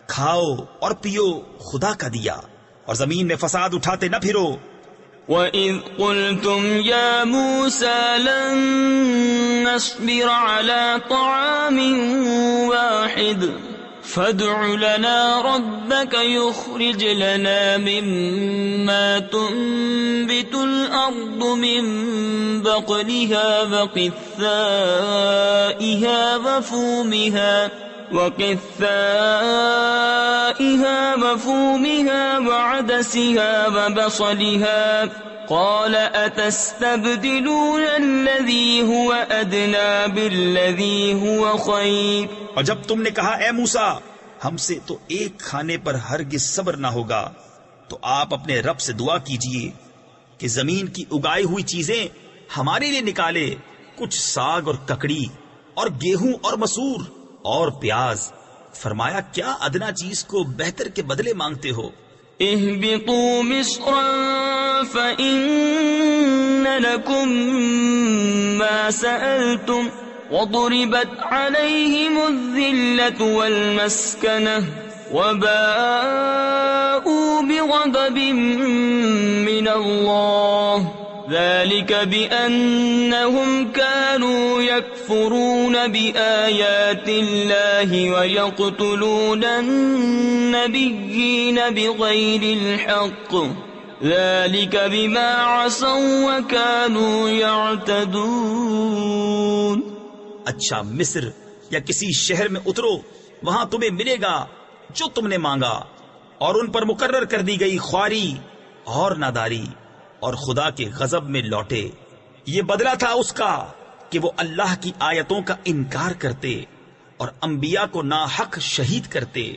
کھاؤ اور پیو خدا کا دیا، اور زمین میں فساد اٹھاتے نہ پھرو۔ وَإِذْ قُلْتُمْ يَا مُوسَى لَن نَّصْبِرَ عَلَىٰ طَعَامٍ وَاحِدٍ فَادْعُ لَنَا رَبَّكَ يُخْرِجْ لَنَا مِمَّا تُنبِتُ الْأَرْضُ مِن بَقْلِهَا وَقِثَّائِهَا وَفُومِهَا وَعَدَسِهَا وَبَصَلِهَا قَالَ أَتَسْتَبْدِلُونَ الَّذِي هُوَ أَدْنَىٰ بِالَّذِي هُوَ خَيْرٌ۔ اور جب تم نے کہا اے موسیٰ ہم سے تو ایک کھانے پر ہرگز صبر نہ ہوگا، تو آپ اپنے رب سے دعا کیجئے کہ زمین کی اگائی ہوئی چیزیں ہمارے لیے نکالے، کچھ ساگ اور ککڑی اور گیہوں اور مسور اور پیاز۔ فرمایا کیا ادنا چیز کو بہتر کے بدلے مانگتے ہو؟ اهبطوا مصرا فإن لكم ما سألتم وضربت عليهم الذلة والمسكنة وباءوا بغضب من الله ذلك بأنهم كانوا يكفرون بآيات الله ويقتلون النبيين بغير الحق ذلك بما عصوا وكانوا يعتدون۔ اچھا مصر یا کسی شہر میں اترو، وہاں تمہیں ملے گا جو تم نے مانگا، اور ان پر مقرر کر دی گئی خواری اور ناداری، اور خدا کے غضب میں لوٹے۔ یہ بدلہ تھا اس کا کہ وہ اللہ کی آیتوں کا انکار کرتے اور انبیاء کو ناحق شہید کرتے۔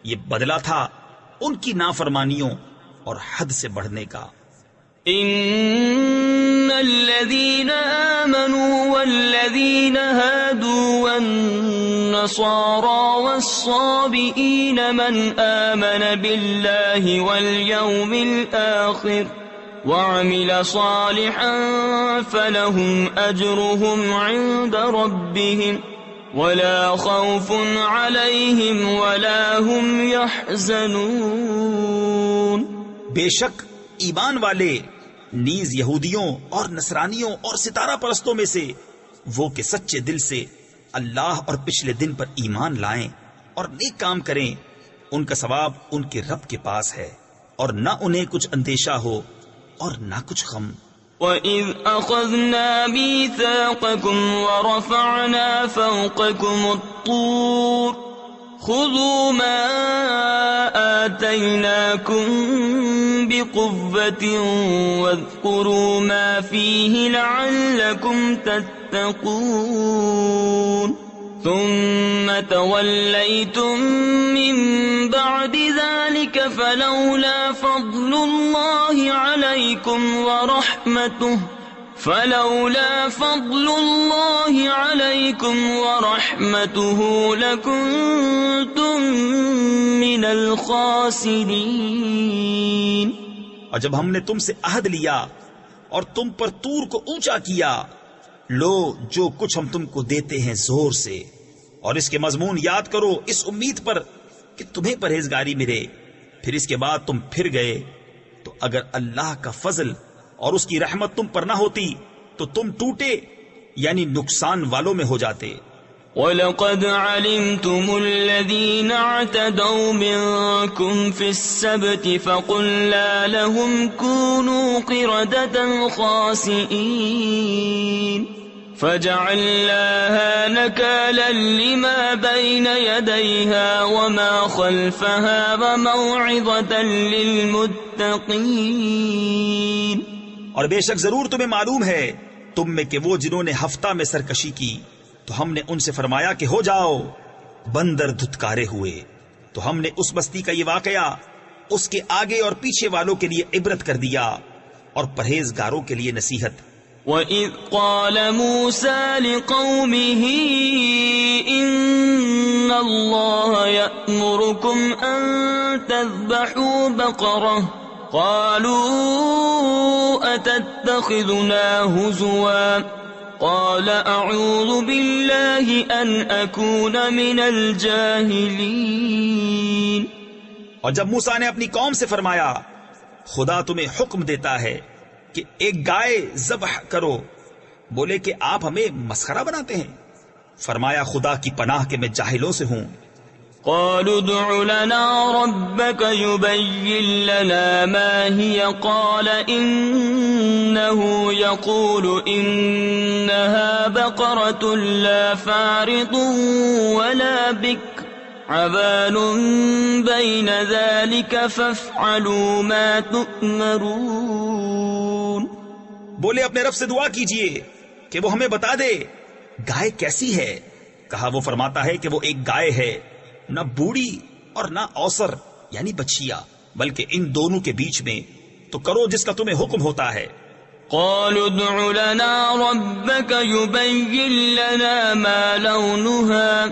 یہ بدلہ تھا ان کی نافرمانیوں اور حد سے بڑھنے کا۔ ان الذين آمنوا والذين هادوا والنصارى والصابئين من آمن بالله واليوم الآخر وعمل صالحا فلهم أجرهم عند ربهم ولا خوف عليهم ولا هم يحزنون۔ بے شک ایمان والے نیز یہودیوں اور نصرانیوں اور ستارہ پرستوں میں سے وہ کہ سچے دل سے اللہ اور پچھلے دن پر ایمان لائیں اور نیک کام کریں، ان کا ثواب ان کے رب کے پاس ہے، اور نہ انہیں کچھ اندیشہ ہو اور نہ کچھ غم۔ وَإِذْ أَخَذْنَا مِيثَاقَكُمْ وَرَفَعْنَا فَوْقَكُمُ الطُّورَ خُذُوا مَا آتَيْنَاكُمْ بِقُوَّةٍ وَاذْكُرُوا مَا فِيهِ لَعَلَّكُمْ تَتَّقُونَ ثُمَّ تَوَلَّيْتُمْ مِنْ بَعْدِ ذَلِكَ فَلَوْلَا فَضْلُ اللَّهِ عَلَيْكُمْ وَرَحْمَتُهُ لَكُنْتُمْ مِنَ الْخَاسِرِينَ۔ اور جب ہم نے تم سے عہد لیا اور تم پر طور کو اونچا کیا، لو جو کچھ ہم تم کو دیتے ہیں زور سے، اور اس کے مضمون یاد کرو اس امید پر کہ تمہیں پرہیزگاری ملے، پھر اس کے بعد تم پھر گئے، تو اگر اللہ کا فضل اور اس کی رحمت تم پر نہ ہوتی تو تم ٹوٹے یعنی نقصان والوں میں ہو جاتے۔ وَلَقَدْ عَلِمْتُمُ الَّذِينَ اعْتَدَوْا مِنْكُمْ فِي السَّبْتِ فَقُلْنَا لَهُمْ كُونُوا قِرَدَةً خَاسِئِينَ فَجَعَلْنَاهَا نَكَالًا لِمَا بَيْنَ يَدَيْهَا وَمَا خَلْفَهَا وَمَوْعِظَةً لِلْمُتَّقِينَ۔ اور بے شک ضرور تمہیں معلوم ہے تم میں کہ وہ جنہوں نے ہفتہ میں سرکشی کی تو ہم نے ان سے فرمایا کہ ہو جاؤ، بندر دھتکارے ہوئے، تو ہم نے اس بستی کا یہ واقعہ اس کے آگے اور پیچھے والوں کے لیے عبرت کر دیا اور پرہیزگاروں کے لیے نصیحت۔ وَإِذْ قَالَ مُوسَى لِقَوْمِهِ إِنَّ اللَّهَ يَأْمُرُكُمْ أَن تَذْبَحُوا بَقَرَةً قَالُوا أَتَتَّخِذُنَا هُزُوًا قَالَ أَعُوذُ بِاللَّهِ أَنْ أَكُونَ مِنَ الْجَاهِلِينَ۔ اور جب موسیٰ نے اپنی قوم سے فرمایا خدا تمہیں حکم دیتا ہے کہ ایک گائے ذبح کرو، بولے کہ آپ ہمیں مسخرہ بناتے ہیں۔ فرمایا خدا کی پناہ کہ میں جاہلوں سے ہوں۔ قالوا ادع لنا ربك يبين لنا ما هي قال إنه يقول إنها بقرة لا فارض ولا بكر عوان بين ذلك فافعلوا ما تؤمرون۔ بولے اپنے رب سے دعا کیجئے کہ وہ ہمیں بتا دے گائے کیسی ہے۔ کہا وہ فرماتا ہے کہ وہ ایک گائے ہے، نہ بوڑھی اور نہ اوسر یعنی بچھیا، بلکہ ان دونوں کے بیچ میں، تو کرو جس کا تمہیں حکم ہوتا ہے۔ قالوا ادع لنا ربك يبين لنا ما لونها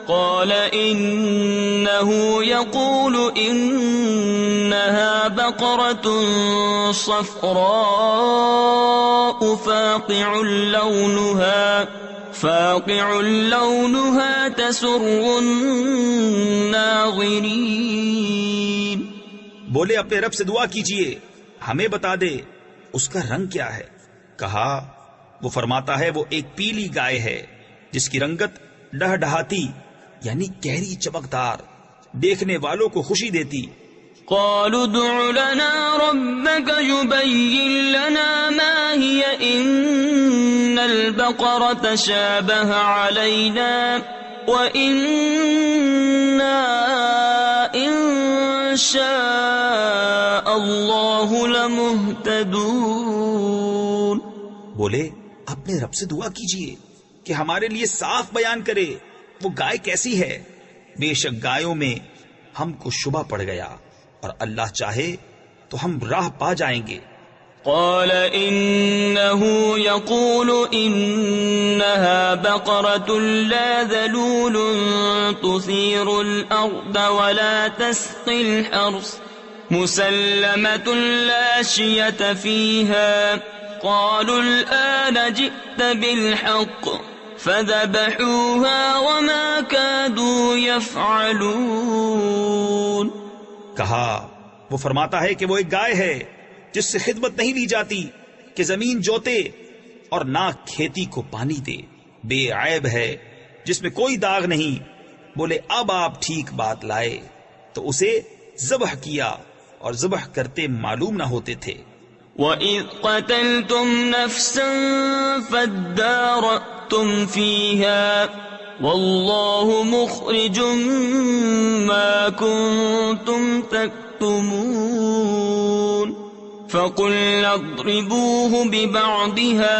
قال إنه يقول إنها بقرة صفراء فاقع لونها تسر الناظرین۔ بولے اپنے رب سے دعا کیجئے ہمیں بتا دے اس کا رنگ کیا ہے۔ کہا وہ فرماتا ہے وہ ایک پیلی گائے ہے جس کی رنگت ڈہڈہاتی یعنی گہری چمکدار، دیکھنے والوں کو خوشی دیتی۔ قالوا ادع لنا ربك يبين لنا ما هي إن البقرة شابه علينا وإنا إن شاء الله لمهتدون۔ بولے اپنے رب سے دعا کیجئے کہ ہمارے لیے صاف بیان کرے وہ گائے کیسی ہے، بے شک گایوں میں ہم کو شبہ پڑ گیا اور اللہ چاہے تو ہم راہ پا جائیں گے۔ قال إنه يقول إنها بقرة لا ذلول تثير الأرض ولا تسقي الحرث مسلمة لا شية فيها قالوا الآن جئت بالحق فذبحوها وما كادوا يفعلون۔ کہا وہ فرماتا ہے کہ وہ ایک گائے ہے جس سے خدمت نہیں لی جاتی کہ زمین جوتے اور نہ کھیتی کو پانی دے، بے عیب ہے جس میں کوئی داغ نہیں۔ بولے اب آپ ٹھیک بات لائے تو اسے ذبح کیا اور ذبح کرتے معلوم نہ ہوتے تھے۔ وَإِذْ قَتَلْتُمْ نَفْسًا فَادَّارَأْتُمْ فِيهَا وَاللَّهُ مُخْرِجٌ مَا كُنْتُمْ تَكْتُمُونَ فَقُلْنَا اضْرِبُوهُ بِبَعْضِهَا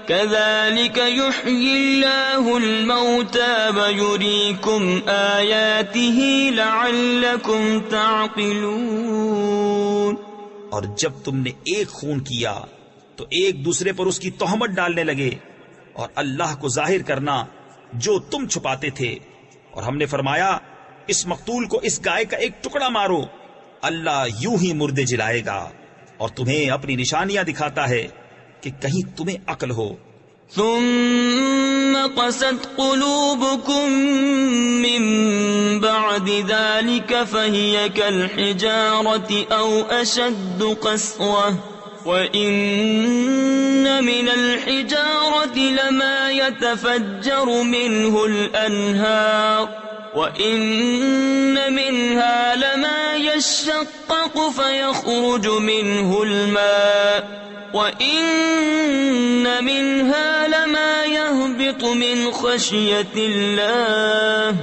كَذَلِكَ يُحْيِي اللَّهُ الْمَوْتَى وَيُرِيكُمْ آيَاتِهِ لَعَلَّكُمْ تَعْقِلُونَ۔ اور جب تم نے ایک خون کیا تو ایک دوسرے پر اس کی تہمت ڈالنے لگے اور اللہ کو ظاہر کرنا جو تم چھپاتے تھے، اور ہم نے فرمایا اس مقتول کو اس گائے کا ایک ٹکڑا مارو، اللہ یوں ہی مردے جلائے گا اور تمہیں اپنی نشانیاں دکھاتا ہے کہ کہیں تمہیں عقل ہو۔ ثم قست قلوبكم من بعد ذلك فهي كالحجارة أو أشد قسوة وإن من الحجارة لما يتفجر منه الأنهار وإن منها لما يشقق فيخرج منه الماء وَإِنَّ مِنْهَا لَمَا يَهْبِطُ مِنْ خَشْيَةِ اللَّهِ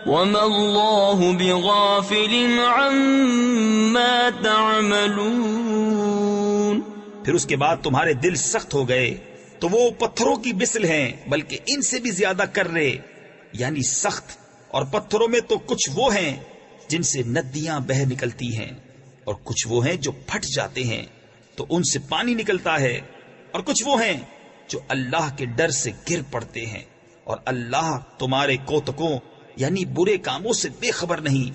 وَمَا اللَّهُ بِغَافِلٍ عَمَّا تَعْمَلُونَ۔ پھر اس کے بعد تمہارے دل سخت ہو گئے تو وہ پتھروں کی مثل ہیں بلکہ ان سے بھی زیادہ کرے یعنی سخت، اور پتھروں میں تو کچھ وہ ہیں جن سے ندیاں بہہ نکلتی ہیں اور کچھ وہ ہیں جو پھٹ جاتے ہیں تو ان سے پانی نکلتا ہے، اور کچھ وہ ہیں جو اللہ کے ڈر سے گر پڑتے ہیں، اور اللہ تمہارے کوتکوں یعنی برے کاموں سے بے خبر نہیں۔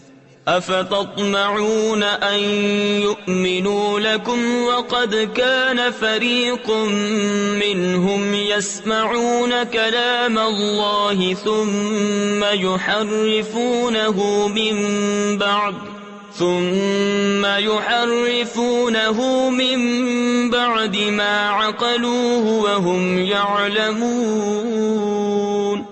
أفتطمعون أن يؤمنوا لكم وقد كان فريق منهم يسمعون كلام الله ثم ثم يحرفونه من بعد ما عقلوه وهم يعلمون۔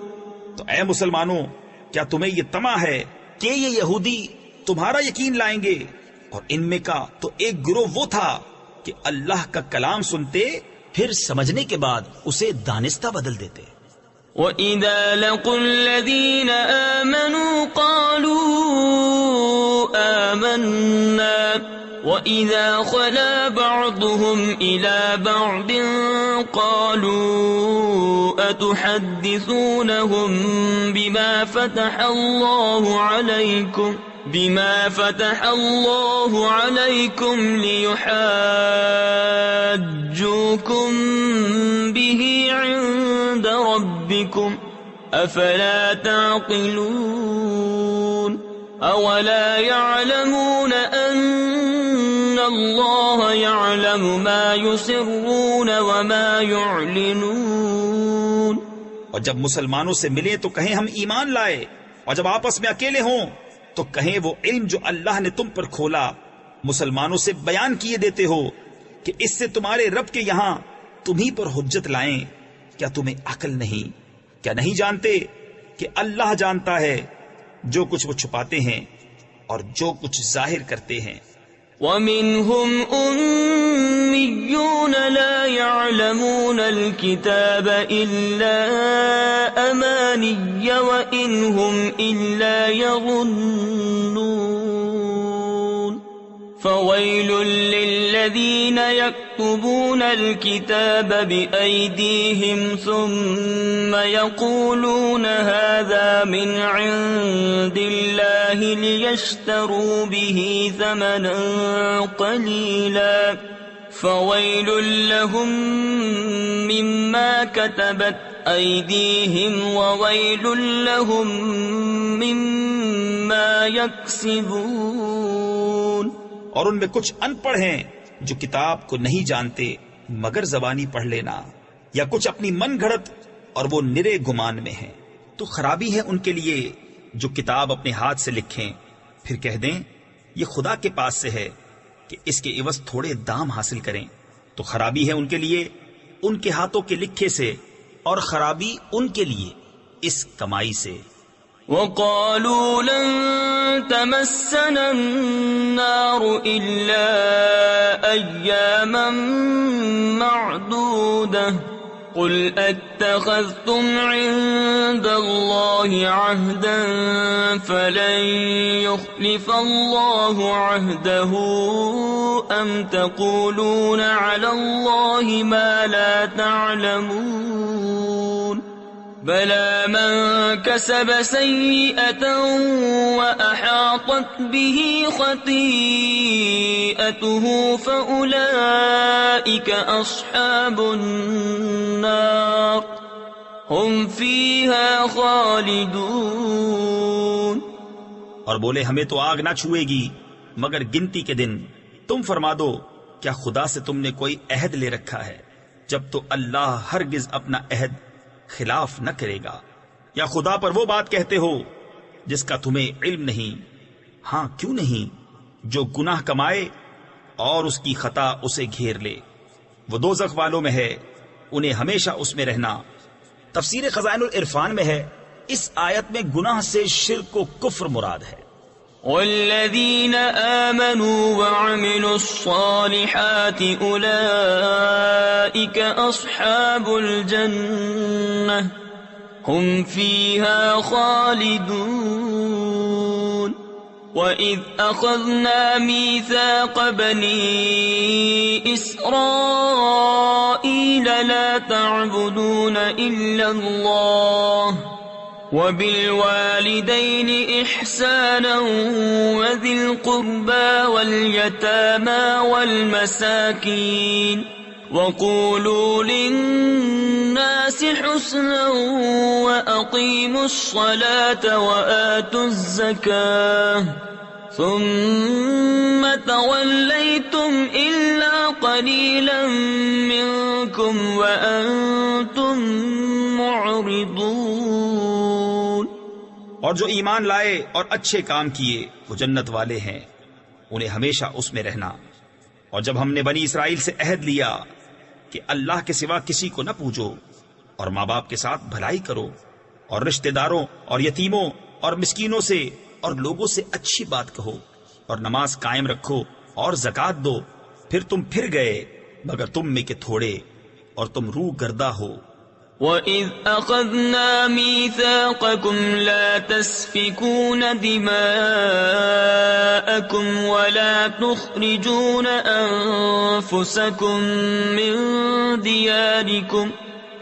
تو اے مسلمانوں، کیا تمہیں یہ طمع ہے کہ یہ یہودی تمہارا یقین لائیں گے؟ اور ان میں کا تو ایک گروہ وہ تھا کہ اللہ کا کلام سنتے پھر سمجھنے کے بعد اسے دانستہ بدل دیتے۔ وَإِذَا لَقُوا الَّذِينَ آمَنُوا قَالُوا آمَنَّا وَإِذَا خَلَا بَعْضُهُمْ إِلَى بَعْضٍ قَالُوا أَتُحَدِّثُونَهُم بِمَا فتح الله عليكم ليحاجوكم به عند ربكم أفلا تعقلون أولا يعلمون أن الله يعلم ما يسرون وما يعلنون۔ اور جب مسلمانوں سے ملے تو کہیں ہم ایمان لائے، اور جب آپس میں اکیلے ہوں تو کہیں وہ علم جو اللہ نے تم پر کھولا مسلمانوں سے بیان کیے دیتے ہو کہ اس سے تمہارے رب کے یہاں تمہیں پر حجت لائیں۔ کیا تمہیں عقل نہیں؟ کیا نہیں جانتے کہ اللہ جانتا ہے جو کچھ وہ چھپاتے ہیں اور جو کچھ ظاہر کرتے ہیں۔ وَمِنْهُمْ أُمِّيُّونَ لَا يَعْلَمُونَ الْكِتَابَ إِلَّا أَمَانِيَّ وَإِنْ هُمْ إِلَّا يَظُنُّونَ فَوَيْلٌ لِّلَّذِينَ يَكْتُبُونَ الْكِتَابَ بِأَيْدِيهِمْ ثُمَّ يَقُولُونَ هَذَا مِنْ عِندِ اللَّهِ لِيَشْتَرُوا بِهِ ثَمَنًا قَلِيلًا فَوَيْلٌ لَّهُم مِّمَّا كَتَبَتْ أَيْدِيهِمْ وَوَيْلٌ لَّهُم مِّمَّا يَكْسِبُونَ۔ اور ان میں کچھ ان پڑھ ہیں جو کتاب کو نہیں جانتے مگر زبانی پڑھ لینا، یا کچھ اپنی من گھڑت اور وہ نرے گمان میں ہیں۔ تو خرابی ہے ان کے لیے جو کتاب اپنے ہاتھ سے لکھیں پھر کہہ دیں یہ خدا کے پاس سے ہے کہ اس کے عوض تھوڑے دام حاصل کریں۔ تو خرابی ہے ان کے لیے ان کے ہاتھوں کے لکھے سے، اور خرابی ان کے لیے اس کمائی سے۔ وَقَالُوا لَن تَمَسَّنَا النَّارُ إِلَّا أَيَّامًا مَّعْدُودَةً قُلْ أَتَّخَذْتُمْ عِندَ اللَّهِ عَهْدًا فَلَن يُخْلِفَ اللَّهُ عَهْدَهُ أَمْ تَقُولُونَ عَلَى اللَّهِ مَا لَا تَعْلَمُونَ بَلَى مَن كَسَبَ سَيِّئَةً وَأَحَاطَتْ بِهِ خَطِيئَتُهُ فَأُولَئِكَ أَصْحَابُ النَّارِ هُمْ فِيهَا خَالِدُونَ۔ اور بولے ہمیں تو آگ نہ چھوئے گی مگر گنتی کے دن۔ تم فرما دو کیا خدا سے تم نے کوئی عہد لے رکھا ہے؟ جب تو اللہ ہرگز اپنا عہد خلاف نہ کرے گا۔ یا خدا پر وہ بات کہتے ہو جس کا تمہیں علم نہیں؟ ہاں کیوں نہیں، جو گناہ کمائے اور اس کی خطا اسے گھیر لے، وہ دوزخ والوں میں ہے، انہیں ہمیشہ اس میں رہنا۔ تفسیر خزائن العرفان میں ہے اس آیت میں گناہ سے شرک و کفر مراد ہے۔ والذین آمنوا وعملوا الصالحات اولئک اصحاب الجنہ هم فیہا خالدون۔ وَإِذْ أَخَذْنَا مِيثَاقَ بَنِي إِسْرَائِيلَ لَا تَعْبُدُونَ إِلَّا اللَّهَ وَبِالْوَالِدَيْنِ إِحْسَانًا وَذِي الْقُرْبَى وَالْيَتَامَى وَالْمَسَاكِينِ وَقُولُوا لِلنَّاسِ حُسْنًا وَأَقِيمُوا الصَّلَاةَ وَآتُوا الزَّكَاةَ ثُمَّ تَوَلَّيْتُمْ إِلَّا قَلِيلًا مِّنكُمْ وَأَنتُم مُّعْرِضُونَ۔ اور جو ایمان لائے اور اچھے کام کیے وہ جنت والے ہیں، انہیں ہمیشہ اس میں رہنا۔ اور جب ہم نے بنی اسرائیل سے عہد لیا کہ اللہ کے سوا کسی کو نہ پوجو، اور ماں باپ کے ساتھ بھلائی کرو، اور رشتہ داروں اور یتیموں اور مسکینوں سے اور لوگوں سے اچھی بات کہو، اور نماز قائم رکھو اور زکوٰۃ دو، پھر تم پھر گئے مگر تم میں کے تھوڑے، اور تم روح گردہ ہو۔ وَإِذْ أَخَذْنَا مِيثَاقَكُمْ لَا تَسْفِكُونَ دِمَاءَكُمْ وَلَا تُخْرِجُونَ أَنفُسَكُمْ مِنْ دِيَارِكُمْ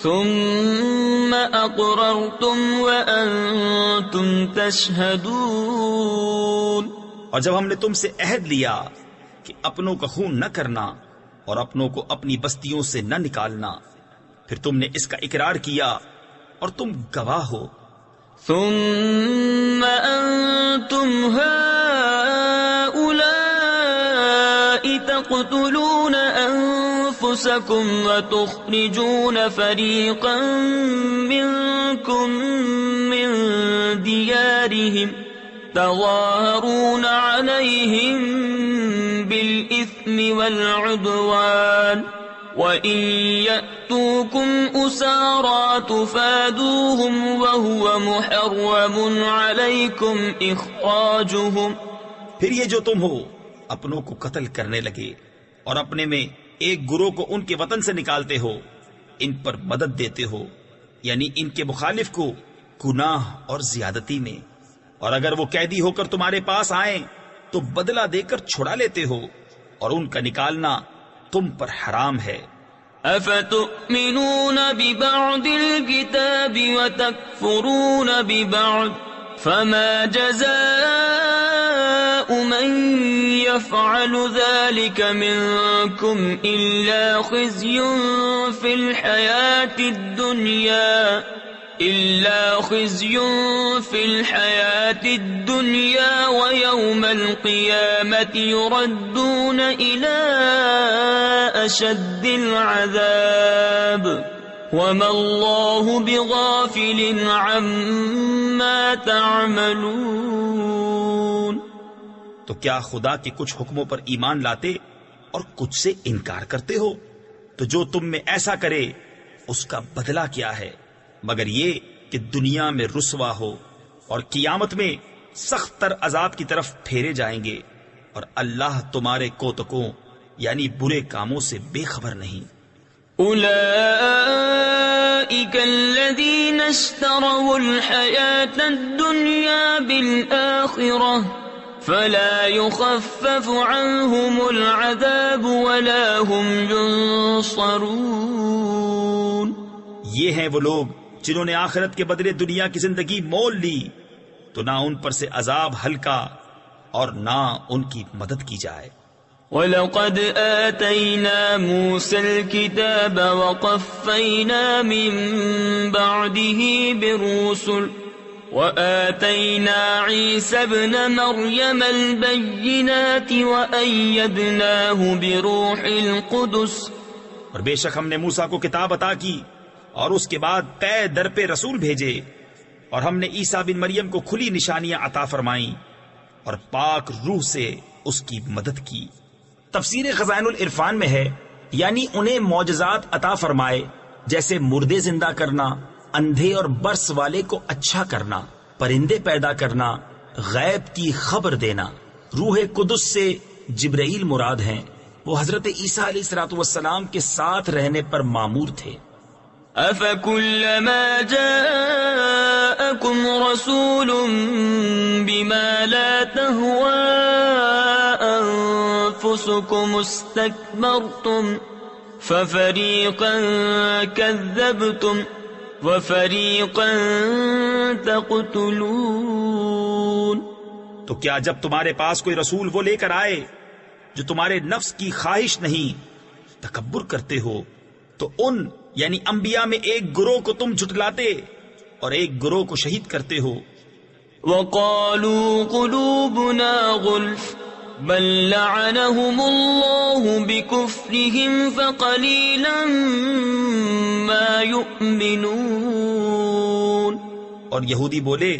ثُمَّ أَقْرَرْتُمْ وَأَنْتُمْ تَشْهَدُونَ۔ اور جب ہم نے تم سے عہد لیا کہ اپنوں کا خون نہ کرنا اور اپنوں کو اپنی بستیوں سے نہ نکالنا، پھر تم نے اس کا اقرار کیا اور تم گواہ ہو۔ ثم أنتم هؤلاء تقتلون أنفسكم وتخرجون فريقا منكم من ديارهم تظاهرون عليهم بالإثم والعدوان وَإِن يَأْتُوكُمْ أُسَارَىٰ تُفَادُوهُمْ وَهُوَ مُحَرَّمٌ عَلَيْكُمْ إِخْرَاجُهُمْ۔ پھر یہ جو تم ہو اپنوں کو قتل کرنے لگے اور اپنے میں ایک گروہ کو ان کے وطن سے نکالتے ہو، ان پر مدد دیتے ہو، یعنی ان کے مخالف کو گناہ اور زیادتی میں، اور اگر وہ قیدی ہو کر تمہارے پاس آئیں تو بدلہ دے کر چھڑا لیتے ہو، اور ان کا نکالنا تم پر حرام ہے۔ أَفَتُؤْمِنُونَ بِبَعْضِ الْكِتَابِ وَتَكْفُرُونَ بِبَعْضٍ فَمَا جَزَاءُ مَنْ يَفْعَلُ ذَلِكَ مِنْكُمْ إِلَّا خِزْيٌ فِي الْحَيَاةِ الدُّنْيَا وَيَوْمَ الْقِيَامَةِ يُرَدُّونَ إِلَىٰ أَشَدِّ الْعَذَابِ وَمَا اللَّهُ بِغَافِلٍ عَمَّا تَعْمَلُونَ۔ تو کیا خدا کے کچھ حکموں پر ایمان لاتے اور کچھ سے انکار کرتے ہو؟ تو جو تم میں ایسا کرے اس کا بدلہ کیا ہے مگر یہ کہ دنیا میں رسوا ہو اور قیامت میں سخت تر عذاب کی طرف پھیرے جائیں گے، اور اللہ تمہارے کوتکوں یعنی برے کاموں سے بے خبر نہیں۔ أولئك الذين اشتروا الحياة الدنيا بالآخرة فلا يخفف عنهم العذاب ولا هم ينصرون۔ یہ ہیں وہ لوگ جنہوں نے آخرت کے بدلے دنیا کی زندگی مول لی، تو نہ ان پر سے عذاب ہلکا اور نہ ان کی مدد کی جائے۔ وَلَقَدْ آتَيْنَا مُوسَى الْكِتَابَ وَقَفَّيْنَا مِن بَعْدِهِ بِالرُّسُلِ وَآتَيْنَا عِيسَى ابْنَ مَرْيَمَ الْبَيِّنَاتِ وَأَيَّدْنَاهُ بِرُوحِ الْقُدُسِ۔ اور بے شک ہم نے موسیٰ کو کتاب عطا کی اور اس کے بعد پے در پہ رسول بھیجے، اور ہم نے عیسیٰ بن مریم کو کھلی نشانیاں عطا فرمائیں اور پاک روح سے اس کی مدد کی۔ تفسیر خزائن العرفان میں ہے یعنی انہیں معجزات عطا فرمائے، جیسے مردے زندہ کرنا، اندھے اور برس والے کو اچھا کرنا، پرندے پیدا کرنا، غیب کی خبر دینا۔ روح قدس سے جبرائیل مراد ہیں، وہ حضرت عیسیٰ علیہ السلام کے ساتھ رہنے پر مامور تھے۔ أَفَكُلَّمَا جَاءَكُمْ رَسُولٌ بِمَا لَا تَهْوَىٰ أَنفُسُكُمُ اسْتَكْبَرْتُمْ فَفَرِيقًا كَذَّبْتُمْ وَفَرِيقًا تَقْتُلُونَ۔ تو کیا جب تمہارے پاس کوئی رسول وہ لے کر آئے جو تمہارے نفس کی خواہش نہیں، تکبر کرتے ہو، تو ان یعنی انبیاء میں ایک گروہ کو تم جھٹلاتے اور ایک گروہ کو شہید کرتے ہو۔ وَقَالُوا قُلُوبُنَا غُلْفٌ بَل لَّعَنَهُمُ اللَّهُ بِكُفْرِهِمْ فَقَلِيلًا مَّا يُؤْمِنُونَ۔ اور یہودی بولے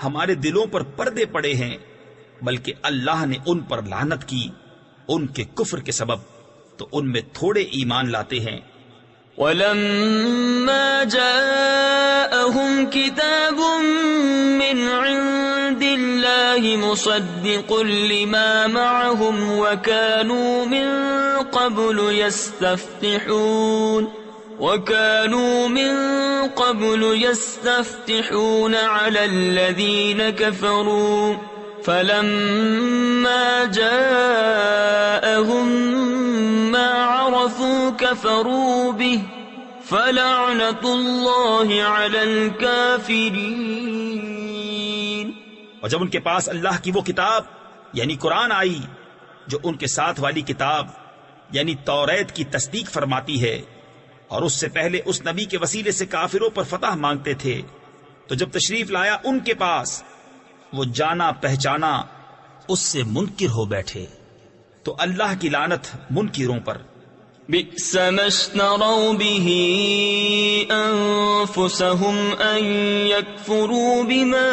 ہمارے دلوں پر پردے پڑے ہیں، بلکہ اللہ نے ان پر لعنت کی ان کے کفر کے سبب، تو ان میں تھوڑے ایمان لاتے ہیں۔ وَلَمَّا جَاءَهُمْ كِتَابٌ مِّنْ عِندِ اللَّهِ مُصَدِّقٌ لِّمَا مَعَهُمْ وَكَانُوا مِن قَبْلُ يَسْتَفْتِحُونَ عَلَى الَّذِينَ كَفَرُوا فَلَمَّا جَاءَهُم مَّا عَرَفُوا كَفَرُوا بِهِ فَلَعْنَةُ اللَّهِ عَلَى الْكَافِرِينَ۔ اور جب ان کے پاس اللہ کی وہ کتاب یعنی قرآن آئی جو ان کے ساتھ والی کتاب یعنی توریت کی تصدیق فرماتی ہے، اور اس سے پہلے اس نبی کے وسیلے سے کافروں پر فتح مانگتے تھے، تو جب تشریف لایا ان کے پاس وہ جانا پہچانا اس سے منکر ہو بیٹھے، تو اللہ کی لعنت منکروں پر۔ بئس ما اشتروا به أنفسهم أن يكفروا بما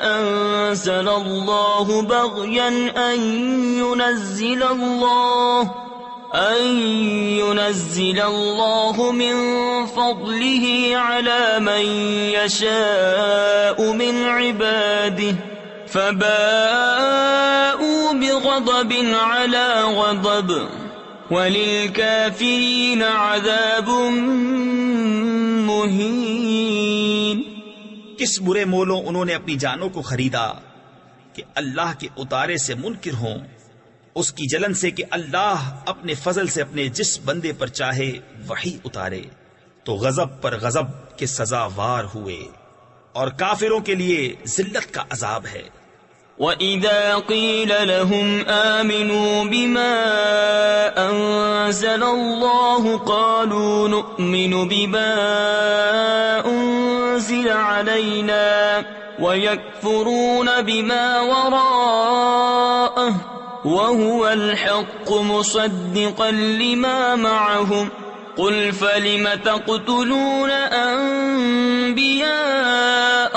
أنزل الله بغيا أن ينزل الله من فضله على من يشاء من عباده فباءوا بغضب على غضب وَلِلْكَافِرِينَ عَذَابٌ مُّهِينٌ۔ کس برے مولوں انہوں نے اپنی جانوں کو خریدا کہ اللہ کے اتارے سے منکر ہوں، اس کی جلن سے کہ اللہ اپنے فضل سے اپنے جس بندے پر چاہے وحی اتارے، تو غضب پر غضب کے سزاوار ہوئے، اور کافروں کے لیے ذلت کا عذاب ہے۔ وَإِذَا قِيلَ لَهُمْ آمِنُوا بِمَا أَنزَلَ اللَّهُ قَالُوا نُؤْمِنُ بِمَا أُنزِلَ عَلَيْنَا وَيَكْفُرُونَ بِمَا وَرَاءَهُ وَهُوَ الْحَقُّ مُصَدِّقًا لِمَا مَعَهُمْ قُلْ فَلِمَ تَقْتُلُونَ أَنبِيَاءَ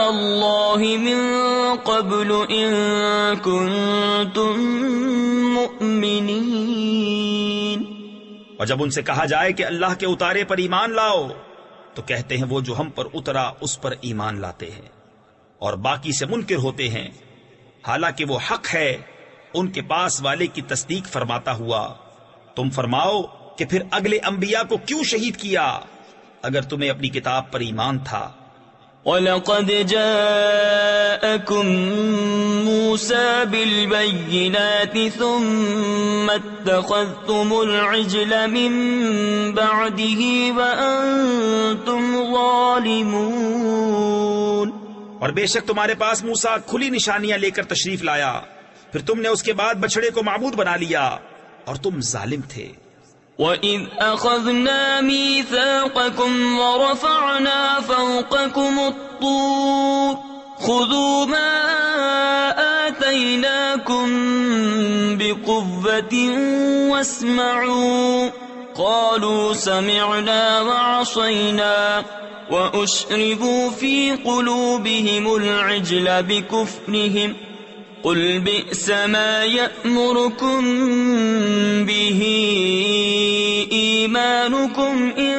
اللَّهِ مِن قَبْلُ إِن كُنتُم مُّؤْمِنِينَ۔ اور جب ان سے کہا جائے کہ اللہ کے اتارے پر ایمان لاؤ، تو کہتے ہیں وہ جو ہم پر اترا اس پر ایمان لاتے ہیں، اور باقی سے منکر ہوتے ہیں، حالانکہ وہ حق ہے ان کے پاس والے کی تصدیق فرماتا ہوا۔ تم فرماؤ کہ پھر اگلے انبیاء کو کیوں شہید کیا اگر تمہیں اپنی کتاب پر ایمان تھا؟ وَلَقَدْ جَاءَكُم مُّوسَىٰ بِالْبَيِّنَاتِ ثُمَّ اتَّخَذْتُمُ الْعِجْلَ مِن بَعْدِهِ وَأَنتُمْ ظَالِمُونَ۔ اور بے شک تمہارے پاس موسیٰ کھلی نشانیاں لے کر تشریف لایا، پھر تم نے اس کے بعد بچڑے کو معبود بنا لیا اور تم ظالم تھے۔ وَإِذْ أَخَذْنَا مِيثَاقَكُمْ وَرَفَعْنَا فَوْقَكُمُ الطُّورَ خُذُوا مَا آتَيْنَاكُمْ بِقُوَّةٍ وَاسْمَعُوا قَالُوا سَمِعْنَا وَعَصَيْنَا وَأُشْرِبُوا فِي قُلُوبِهِمُ الْعِجْلَ بِكُفْرِهِمْ قُلْ بِئْسَ مَا يَأْمُرُكُمْ بِهِ إِيمَانُكُمْ إِن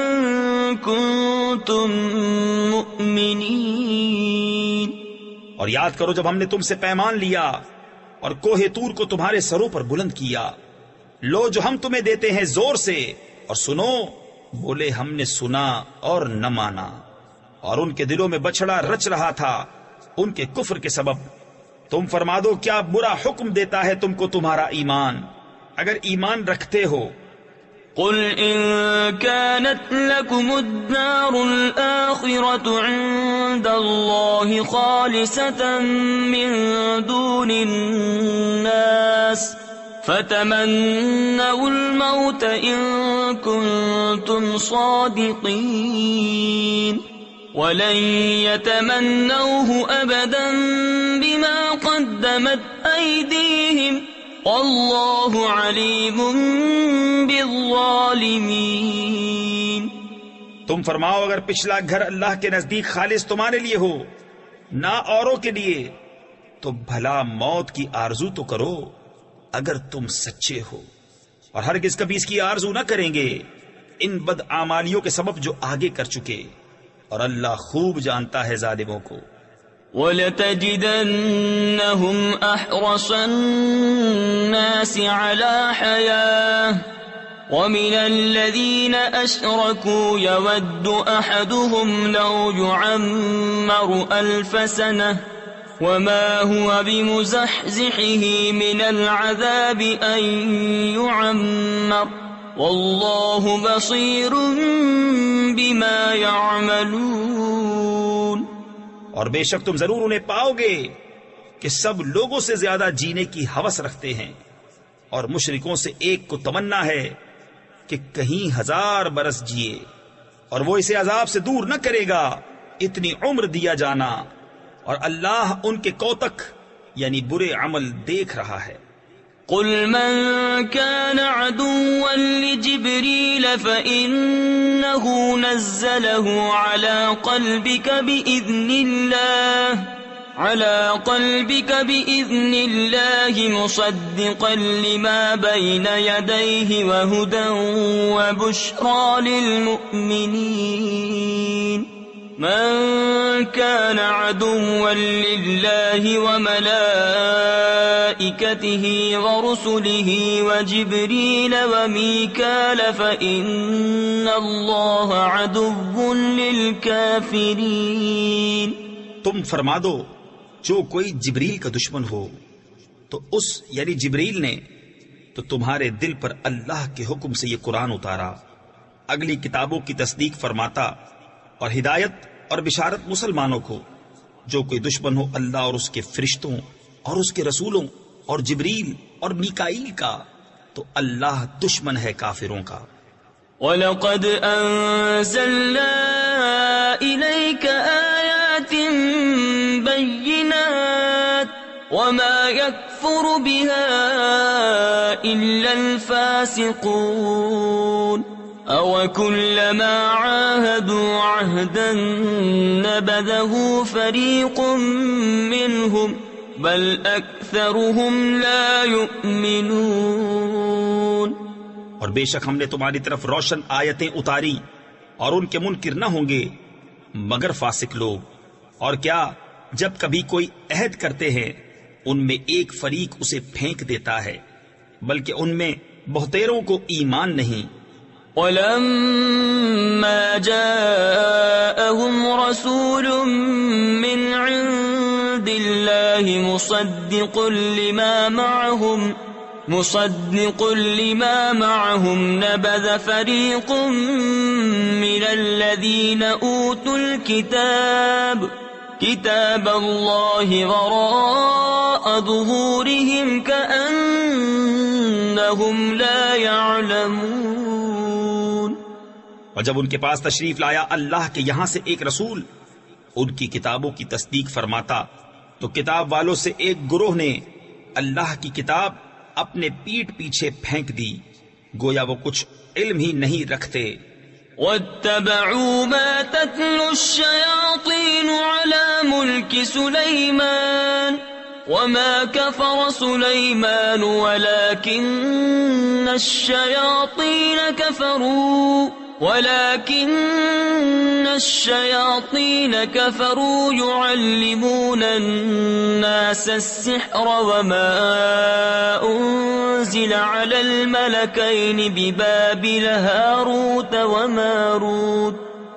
كُنتُم مُّؤْمِنِينَ۔ اور یاد کرو جب ہم نے تم سے پیمان لیا اور کوہ طور کو تمہارے سروں پر بلند کیا، لو جو ہم تمہیں دیتے ہیں زور سے اور سنو، بولے ہم نے سنا اور نہ مانا، اور ان کے دلوں میں بچڑا رچ رہا تھا ان کے کفر کے سبب۔ تم فرما دو کیا برا حکم دیتا ہے تم کو تمہارا ایمان اگر ایمان رکھتے ہو؟ قل إن كانت لكم الدار الآخرة عند الله خالصة من دون الناس فتمنوا الموت إن كنتم صادقين ولن يتمنوه أبدا بما قدمت أيديهم واللہ علیم بالظالمین۔ تم فرماؤ اگر پچھلا گھر اللہ کے نزدیک خالص تمہارے لیے ہو نہ اوروں کے لیے، تو بھلا موت کی آرزو تو کرو اگر تم سچے ہو، اور ہرگز کبھی اس کی آرزو نہ کریں گے ان بد اعمالیوں کے سبب جو آگے کر چکے، اور اللہ خوب جانتا ہے ظالموں کو۔ وَلَتَجِدَنَّهُمْ أَحْرَصَ النَّاسِ عَلَى حَيَاةٍ وَمِنَ الَّذِينَ أَشْرَكُوا يَوَدُّ أَحَدُهُمْ لَوْ يُعَمَّرُ أَلْفَ سَنَةٍ وَمَا هُوَ بِمُزَحْزِحِهِ مِنَ الْعَذَابِ أَن يُعَمَّرَ وَاللَّهُ بَصِيرٌ بِمَا يَعْمَلُونَ۔ اور بے شک تم ضرور انہیں پاؤ گے کہ سب لوگوں سے زیادہ جینے کی ہوس رکھتے ہیں، اور مشرکوں سے ایک کو تمنا ہے کہ کہیں 1000 برس جیے، اور وہ اسے عذاب سے دور نہ کرے گا اتنی عمر دیا جانا، اور اللہ ان کے کوتک یعنی برے عمل دیکھ رہا ہے۔ قل من كان عدوا لجبريل فإنه نزله على قلبك بإذن الله مصدقا لما بين يديه وهدى وبشرى للمؤمنين من كان عدوا لله وملائكته ورسله وجبريل وميكال فإن الله عدو للكافرين۔ تم فرما دو جو کوئی جبریل کا دشمن ہو تو اس یعنی جبریل نے تو تمہارے دل پر اللہ کے حکم سے یہ قرآن اتارا، اگلی کتابوں کی تصدیق فرماتا اور ہدایت اور بشارت مسلمانوں کو۔ جو کوئی دشمن ہو اللہ اور اس کے فرشتوں اور اس کے رسولوں اور جبریل اور میکائیل کا تو اللہ دشمن ہے کافروں کا۔ وَلَقَدْ أَنزَلْنَا إِلَيْكَ آيَاتٍ بَيِّنَاتٍ وَمَا يَكْفُرُ بِهَا إِلَّا الْفَاسِقُونَ أَوَكُلَّمَا عَاهَدُوا عَهْدًا نَبَذَهُ فَرِيقٌ مِّنْهُمْ بَلْ أَكْثَرُهُمْ لَا يُؤْمِنُونَ۔ اور بے شک ہم نے تمہاری طرف روشن آیتیں اتاری اور ان کے منکر نہ ہوں گے مگر فاسق لوگ۔ اور کیا جب کبھی کوئی عہد کرتے ہیں ان میں ایک فریق اسے پھینک دیتا ہے، بلکہ ان میں بہتیروں کو ایمان نہیں۔ وَلَمَّا جَاءَهُمْ رَسُولٌ مِّنْ عِندِ اللَّهِ مُصَدِّقٌ لِمَا مَعَهُمْ نَبَذَ فَرِيقٌ مِّنَ الَّذِينَ أُوتُوا الْكِتَابَ كِتَابَ اللَّهِ وَرَاءَ ظُهُورِهِمْ كَأَنَّهُمْ لَا يَعْلَمُونَ۔ اور جب ان کے پاس تشریف لایا اللہ کے یہاں سے ایک رسول ان کی کتابوں کی تصدیق فرماتا تو کتاب والوں سے ایک گروہ نے اللہ کی کتاب اپنے پیٹھ پیچھے پھینک دی، گویا وہ کچھ علم ہی نہیں رکھتے۔ وَاتَّبَعُوا مَا تَتْلُو الشَّيَاطِينُ عَلَى مُلْكِ سُلَيْمَانَ وَمَا كَفَرَ سُلَيْمَانُ وَلَكِنَّ الشَّيَاطِينَ كَفَرُوا يُعَلِّمُونَ النَّاسَ السِّحْرَ وَمَا أُنزِلَ عَلَى الْمَلَكَيْنِ بِبَابِلَ هَارُوتَ وَمَارُوتَ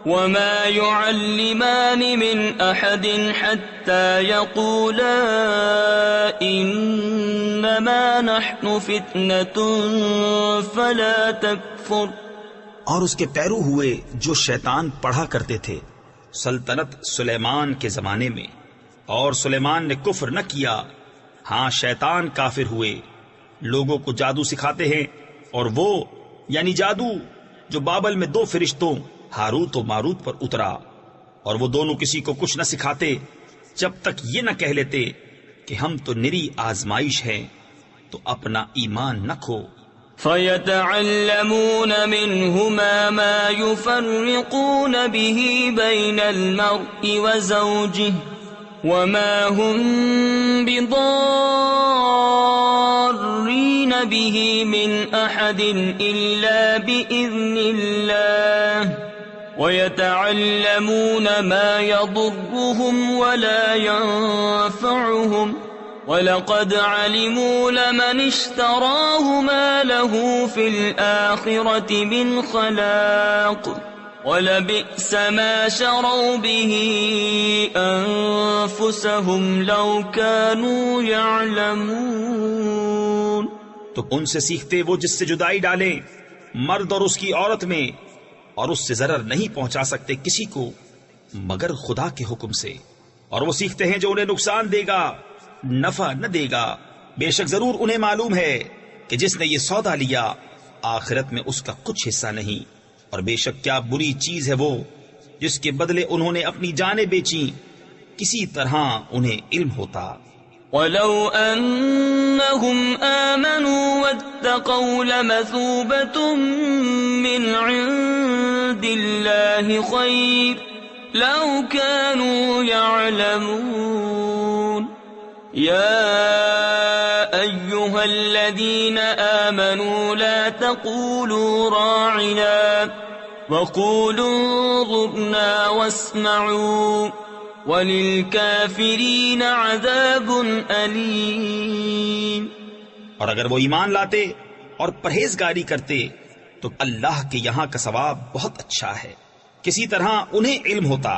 وَمَا يُعَلِّمَانِ مِنْ أَحَدٍ حَتَّى يَقُولَا إِنَّمَا نَحْنُ فِتْنَةٌ فَلَا تَكْفُرْ۔ اور اس کے پیرو ہوئے جو شیطان پڑھا کرتے تھے سلطنت سلیمان کے زمانے میں، اور سلیمان نے کفر نہ کیا، ہاں شیطان کافر ہوئے، لوگوں کو جادو سکھاتے ہیں، اور وہ یعنی جادو جو بابل میں 2 فرشتوں ہاروت و ماروت پر اترا، اور وہ دونوں کسی کو کچھ نہ سکھاتے جب تک یہ نہ کہہ لیتے کہ ہم تو نری آزمائش ہیں، تو اپنا ایمان نہ کھو۔ فَيَتَعَلَّمُونَ مِنْهُمَا مَا يُفَرِّقُونَ بِهِ بَيْنَ الْمَرْءِ وَزَوْجِهِ وما هم بضارين به من أحد إلا بإذن الله ويتعلمون ما يضرهم ولا ينفعهم وَلَقَدْ عَلِمُوا لَمَنِ اشْتَرَاهُ مَا لَهُ فِي الْآخِرَةِ مِنْ خَلَاقٍ وَلَبِئْسَ مَا شَرَوْا بِهِ أَنفُسَهُمْ لَوْ كَانُوا يَعْلَمُونَ۔ تو ان سے سیکھتے وہ جس سے جدائی ڈالیں، مرد اور اس کی عورت میں، اور اس سے ضرر نہیں پہنچا سکتے کسی کو مگر خدا کے حکم سے، اور وہ سیکھتے ہیں جو انہیں نقصان دے گا نفع نہ دے گا۔ بے شک ضرور انہیں معلوم ہے کہ جس نے یہ سودا لیا آخرت میں اس کا کچھ حصہ نہیں، اور بے شک کیا بری چیز ہے وہ جس کے بدلے انہوں نے اپنی جانیں بیچیں، کسی طرح انہیں علم ہوتا۔ وَلَوْ أَنَّهُمْ آمَنُوا وَاتَّقَوْا لَمَثُوبَةٌ مِّنْ عِندِ اللَّهِ خَيْرٌ لَوْ كَانُوا يَعْلَمُونَ۔ يَا أَيُّهَا الَّذِينَ آمَنُوا لَا تَقُولُوا رَاعِنَا وَقُولُوا انظُرْنَا وَاسْمَعُوا وَلِلْكَافِرِينَ عَذَابٌ أَلِيمٌ۔ اور اگر وہ ایمان لاتے اور پرہیزگاری کرتے تو اللہ کے یہاں کا ثواب بہت اچھا ہے، کسی طرح انہیں علم ہوتا۔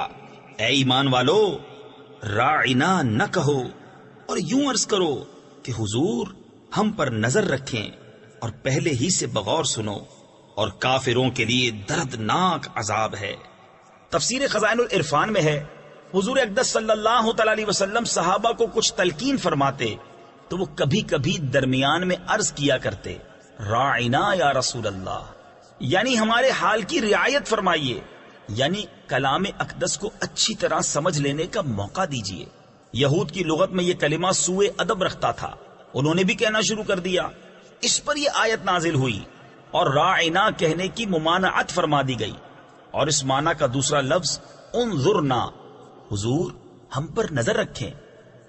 اے ایمان والو، راعنا نہ کہو اور یوں عرض کرو کہ حضور ہم پر نظر رکھیں، اور پہلے ہی سے بغور سنو، اور کافروں کے لیے دردناک عذاب ہے۔ تفسیر خزائن العرفان میں ہے، حضور اقدس صلی اللہ تعالی علیہ وسلم صحابہ کو کچھ تلقین فرماتے تو وہ کبھی کبھی درمیان میں عرض کیا کرتے، راعنا یا رسول اللہ، یعنی ہمارے حال کی رعایت فرمائیے، یعنی کلام اقدس کو اچھی طرح سمجھ لینے کا موقع دیجیے۔ یہود کی لغت میں یہ کلمہ سوء ادب رکھتا تھا، انہوں نے بھی کہنا شروع کر دیا، اس پر یہ آیت نازل ہوئی اور راعنا کہنے کی ممانعت فرما دی گئی، اور اس معنی کا دوسرا لفظ انظرنا، حضور ہم پر نظر رکھیں،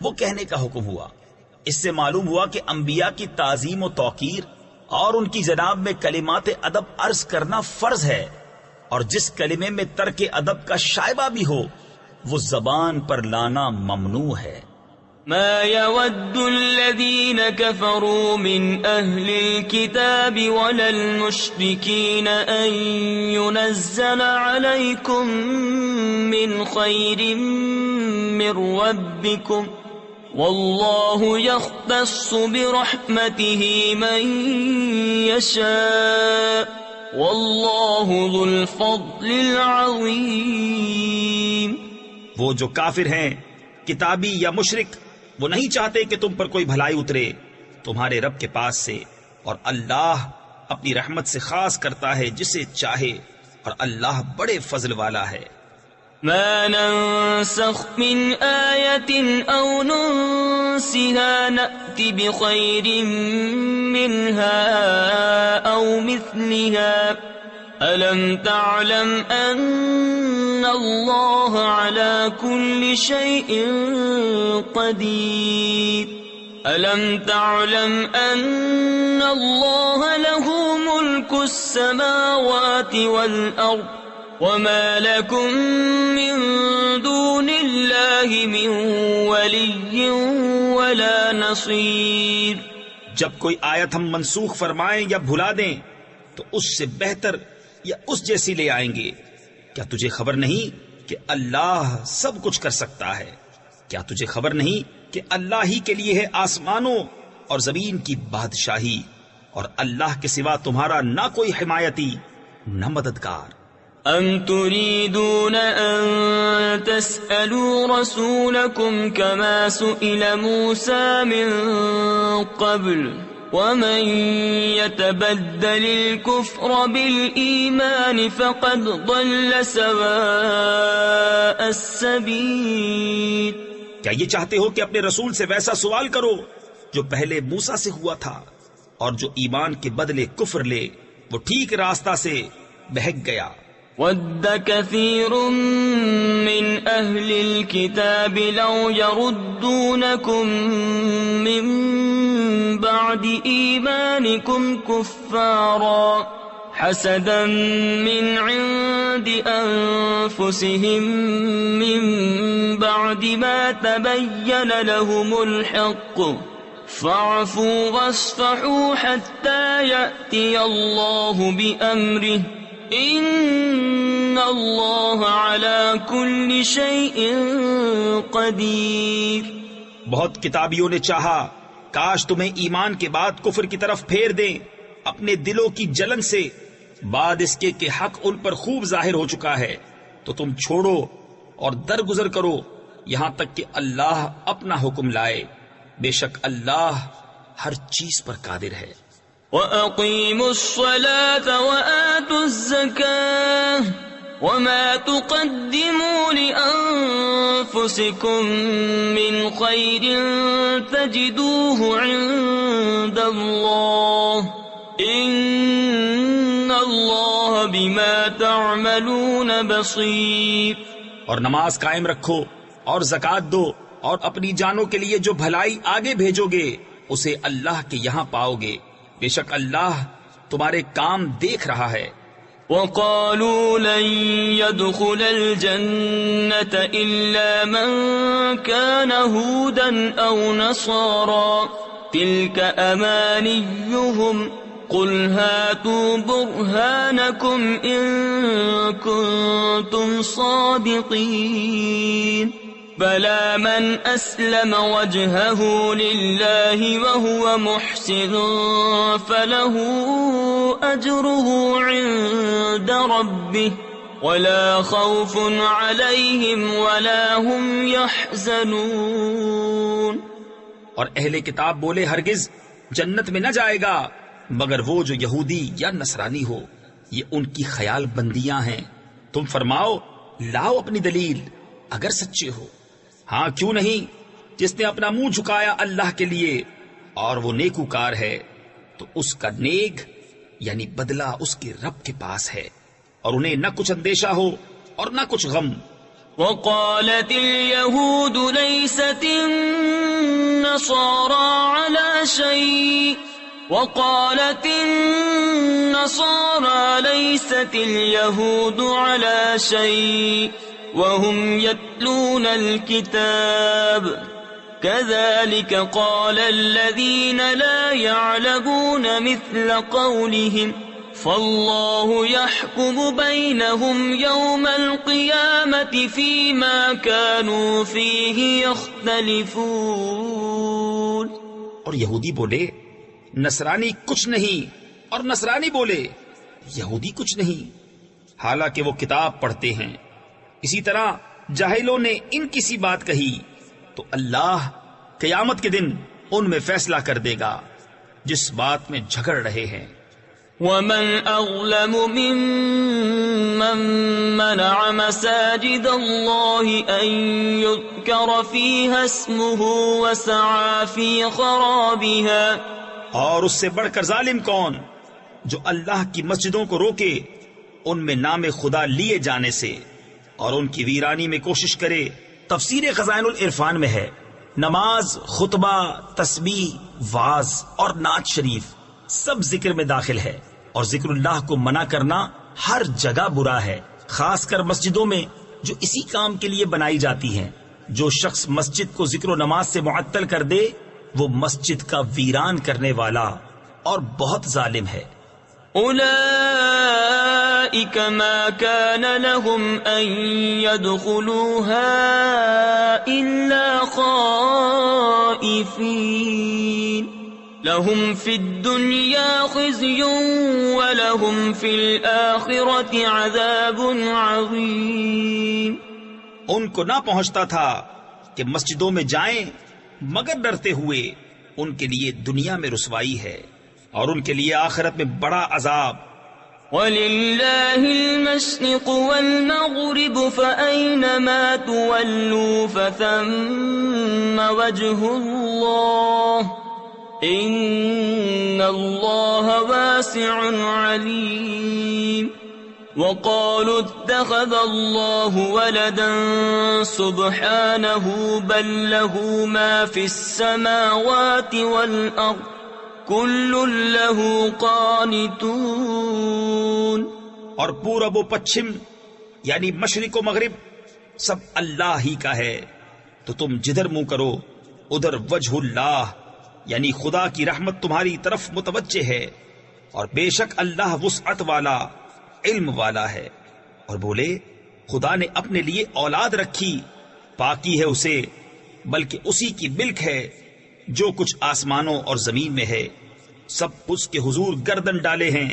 وہ کہنے کا حکم ہوا۔ اس سے معلوم ہوا کہ انبیاء کی تعظیم و توقیر اور ان کی جناب میں کلمات ادب عرض کرنا فرض ہے، اور جس کلمے میں ترک ادب کا شائبہ بھی ہو وہ زبان پر لانا ممنوع ہے۔ ما يود الذين كفروا من أهل الكتاب ولا المشركين أن ينزل عليكم من خير من ربكم والله يختص برحمته من يشاء والله ذو الفضل العظيم۔ وہ جو کافر ہیں کتابی یا مشرک، وہ نہیں چاہتے کہ تم پر کوئی بھلائی اترے تمہارے رب کے پاس سے، اور اللہ اپنی رحمت سے خاص کرتا ہے جسے چاہے، اور اللہ بڑے فضل والا ہے۔ ما ننسخ من آیت او ننسها نأت بخیر منها او مثلها ألم تعلم أن الله على كل شيء قدير ألم تعلم أن الله له ملك السماوات والأرض وما لكم من دون الله من ولي ولا نصير۔ جب کوئی آیت ہم منسوخ فرمائیں یا بھلا دیں تو اس سے بہتر یا اس جیسی لے آئیں گے۔ کیا تجھے خبر نہیں کہ اللہ سب کچھ کر سکتا ہے؟ کیا تجھے خبر نہیں کہ اللہ ہی کے لیے ہے آسمانوں اور زمین کی بادشاہی، اور اللہ کے سوا تمہارا نہ کوئی حمایتی نہ مددگار۔ ام تريدون ان تسألوا رسولكم كما سئل موسى من قبل ومن يتبدل الكفر بالإيمان فقد ضل سواء السبيل۔ کیا یہ چاہتے ہو کہ اپنے رسول سے ویسا سوال کرو جو پہلے موسیٰ سے ہوا تھا، اور جو ایمان کے بدلے کفر لے وہ ٹھیک راستہ سے بہک گیا۔ ود كثير من أهل الكتاب لو يردونكم من بعد إيمانكم كفارا حسدا من عند أنفسهم من بعد ما تبين لهم الحق فاعفوا واصفحوا حتى يأتي الله بأمره ان اللہ علی کل شیء قدیر۔ بہت کتابیوں نے چاہا کاش تمہیں ایمان کے بعد کفر کی طرف پھیر دیں اپنے دلوں کی جلن سے، بعد اس کے کہ حق ان پر خوب ظاہر ہو چکا ہے، تو تم چھوڑو اور درگزر کرو یہاں تک کہ اللہ اپنا حکم لائے، بے شک اللہ ہر چیز پر قادر ہے۔ وَأَقِيمُوا الصَّلَاةَ وَآتُوا الزَّكَاةَ وَمَا تُقَدِّمُوا لِأَنفُسِكُم مِّنْ خَيْرٍ تَجِدُوهُ عِندَ اللَّهِ إِنَّ اللَّهَ بِمَا تَعْمَلُونَ بَصِيرٌ۔ اور نماز قائم رکھو اور زکوٰۃ دو اور اپنی جانوں کے لیے جو بھلائی آگے بھیجو گے اسے اللہ کے یہاں پاؤ گے، بے شک اللہ تمہارے کام دیکھ رہا ہے۔ وَقَالُوا لَن يَدْخُلَ الْجَنَّةَ إِلَّا مَن كَانَ هُودًا أَوْ نَصَارَىٰ تِلْكَ أَمَانِيُّهُمْ قُلْ هَاتُوا بُرْهَانَكُمْ إِن كُنتُمْ صَادِقِينَ بَلَىٰ مَنْ أَسْلَمَ وَجْهَهُ لِلَّهِ وَهُوَ مُحْسِنٌ فَلَهُ أَجْرُهُ عِندَ رَبِّهِ وَلَا خَوْفٌ عَلَيْهِمْ وَلَا هُمْ يَحْزَنُونَ۔ اور اہل کتاب بولے ہرگز جنت میں نہ جائے گا مگر وہ جو یہودی یا نصرانی ہو، یہ ان کی خیال بندیاں ہیں۔ تم فرماؤ لاؤ اپنی دلیل اگر سچے ہو۔ ہاں کیوں نہیں، جس نے اپنا منہ جھکایا اللہ کے لیے اور وہ نیکوکار ہے تو اس کا نیک یعنی بدلہ اس کے رب کے پاس ہے، اور انہیں نہ کچھ اندیشہ ہو اور نہ کچھ غم۔ وقالت اليهود ليست النصارى على شيء وقالت النصارى ليست اليهود على شيء وهم يتلون الكتاب كذلك قال الذين لا يعلمون مثل قولهم فالله يحكم بينهم يوم القيامة فيما كانوا فيه يختلفون۔ اور یہودی بولے نصرانی کچھ نہیں، اور نصرانی بولے یہودی کچھ نہیں، حالانکہ وہ کتاب پڑھتے ہیں۔ اسی طرح جاہلوں نے ان کی سی بات کہی تو اللہ قیامت کے دن ان میں فیصلہ کر دے گا جس بات میں جھگڑ رہے ہیں۔ وَمَنْ أَظْلَمُ مِمَّن مَّنَعَ مَسَاجِدَ اللَّهِ أَن يُذْكَرَ فِيهَا اسْمُهُ وَسَعَىٰ فِي خَرَابِهَا۔ اور اس سے بڑھ کر ظالم کون جو اللہ کی مسجدوں کو روکے ان میں نام خدا لیے جانے سے اور ان کی ویرانی میں کوشش کرے۔ تفسیر خزائن العرفان میں ہے نماز، خطبہ، تسبیح، واعظ اور نعت شریف سب ذکر میں داخل ہے، اور ذکر اللہ کو منع کرنا ہر جگہ برا ہے، خاص کر مسجدوں میں جو اسی کام کے لیے بنائی جاتی ہیں۔ جو شخص مسجد کو ذکر و نماز سے معطل کر دے وہ مسجد کا ویران کرنے والا اور بہت ظالم ہے۔ أولئك ما كان لهم أن يدخلوها إلا خائفين لهم في الدنيا خزي ولهم في الآخرة عذاب عظيم۔ ان کو نہ پہنچتا تھا کہ مسجدوں میں جائیں مگر ڈرتے ہوئے، ان کے لیے دنیا میں رسوائی ہے اور ان کے لیے آخرت میں بڑا عذاب۔ وَلِلَّهِ الْمَشْرِقُ وَالْمَغْرِبُ فَأَيْنَمَا تُوَلُّوا فَثَمَّ وَجْهُ اللَّهِ إِنَّ اللَّهَ وَاسِعٌ عَلِيمٌ۔ وقالوا اتخذ الله ولدا سبحانه بل له ما في السماوات والأرض كل له قانتون. اور پورب و پچھم یعنی مشرق و مغرب سب اللہ ہی کا ہے، تو تم جدھر منہ کرو ادھر وجہ اللہ یعنی خدا کی رحمت تمہاری طرف متوجہ ہے، اور بے شک اللہ وسعت والا علم والا ہے. اور بولے خدا نے اپنے لیے اولاد رکھی، پاکی ہے اسے، بلکہ اسی کی ملک ہے جو کچھ آسمانوں اور زمین میں ہے، سب اس کے حضور گردن ڈالے ہیں.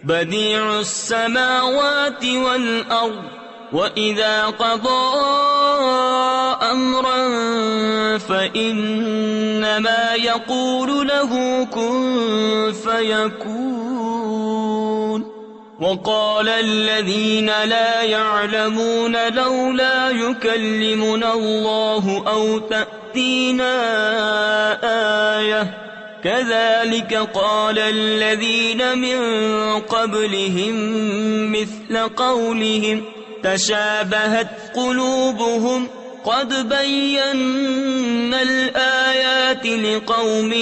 بديع السماوات والأرض وإذا قضى أمرا فإنما يقول له كن فيكون. وقال الذين لا يعلمون لولا يكلمنا الله أو تأتينا آية كذلك قال الذين من قبلهم مثل قولهم تشابهت قلوبهم قد بينا الآيات لقوم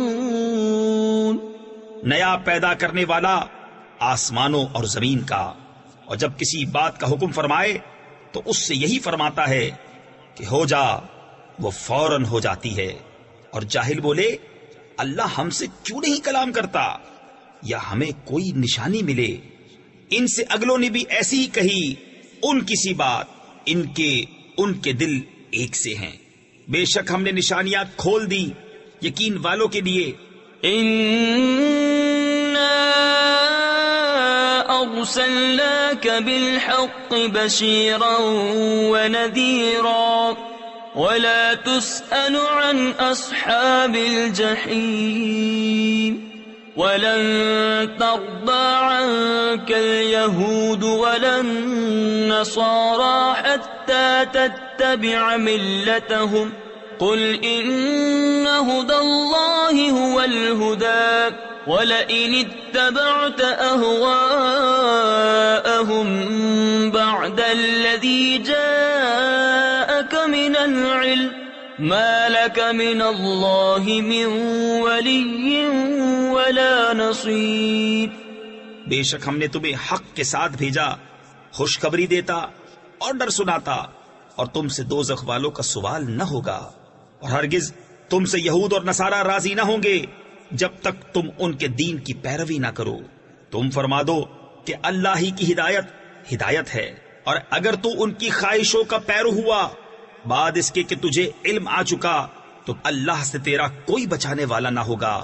يوقنون. نیا پیدا کرنے والا آسمانوں اور زمین کا، اور جب کسی بات کا حکم فرمائے تو اس سے یہی فرماتا ہے کہ ہو جا، وہ فوراً ہو جاتی ہے. اور جاہل بولے اللہ ہم سے کیوں نہیں کلام کرتا یا ہمیں کوئی نشانی ملے. ان سے اگلوں نے بھی ایسی ہی کہی ان کسی بات، ان کے دل ایک سے ہیں. بے شک ہم نے نشانیاں کھول دی یقین والوں کے لیے. إنا أرسلناك بالحق بشيرا ونذيرا ولا تسأل عن أصحاب الجحيم. ولن ترضى عنك اليهود ولا النصارى حتى تتبع ملتهم قل إن هدى الله هو الهدى ولئن اتبعت أهواءهم بعد الذي جاءك من العلم ما لك من الله من ولي ولا نصير. بے شک ہم نے تمہیں حق کے ساتھ بھیجا، خوشخبری دیتا اور ڈر سناتا، اور تم سے دوزخ والوں کا سوال نہ ہوگا، اور ہرگز تم سے یہود اور نصارہ راضی نہ ہوں گے جب تک تم ان کے دین کی پیروی نہ کرو. تم فرما دو کہ اللہ ہی کی ہدایت ہے، اور اگر تو ان کی خواہشوں کا پیرو ہوا بعد اس کے کہ تجھے علم آ چکا تو اللہ سے تیرا کوئی بچانے والا نہ ہوگا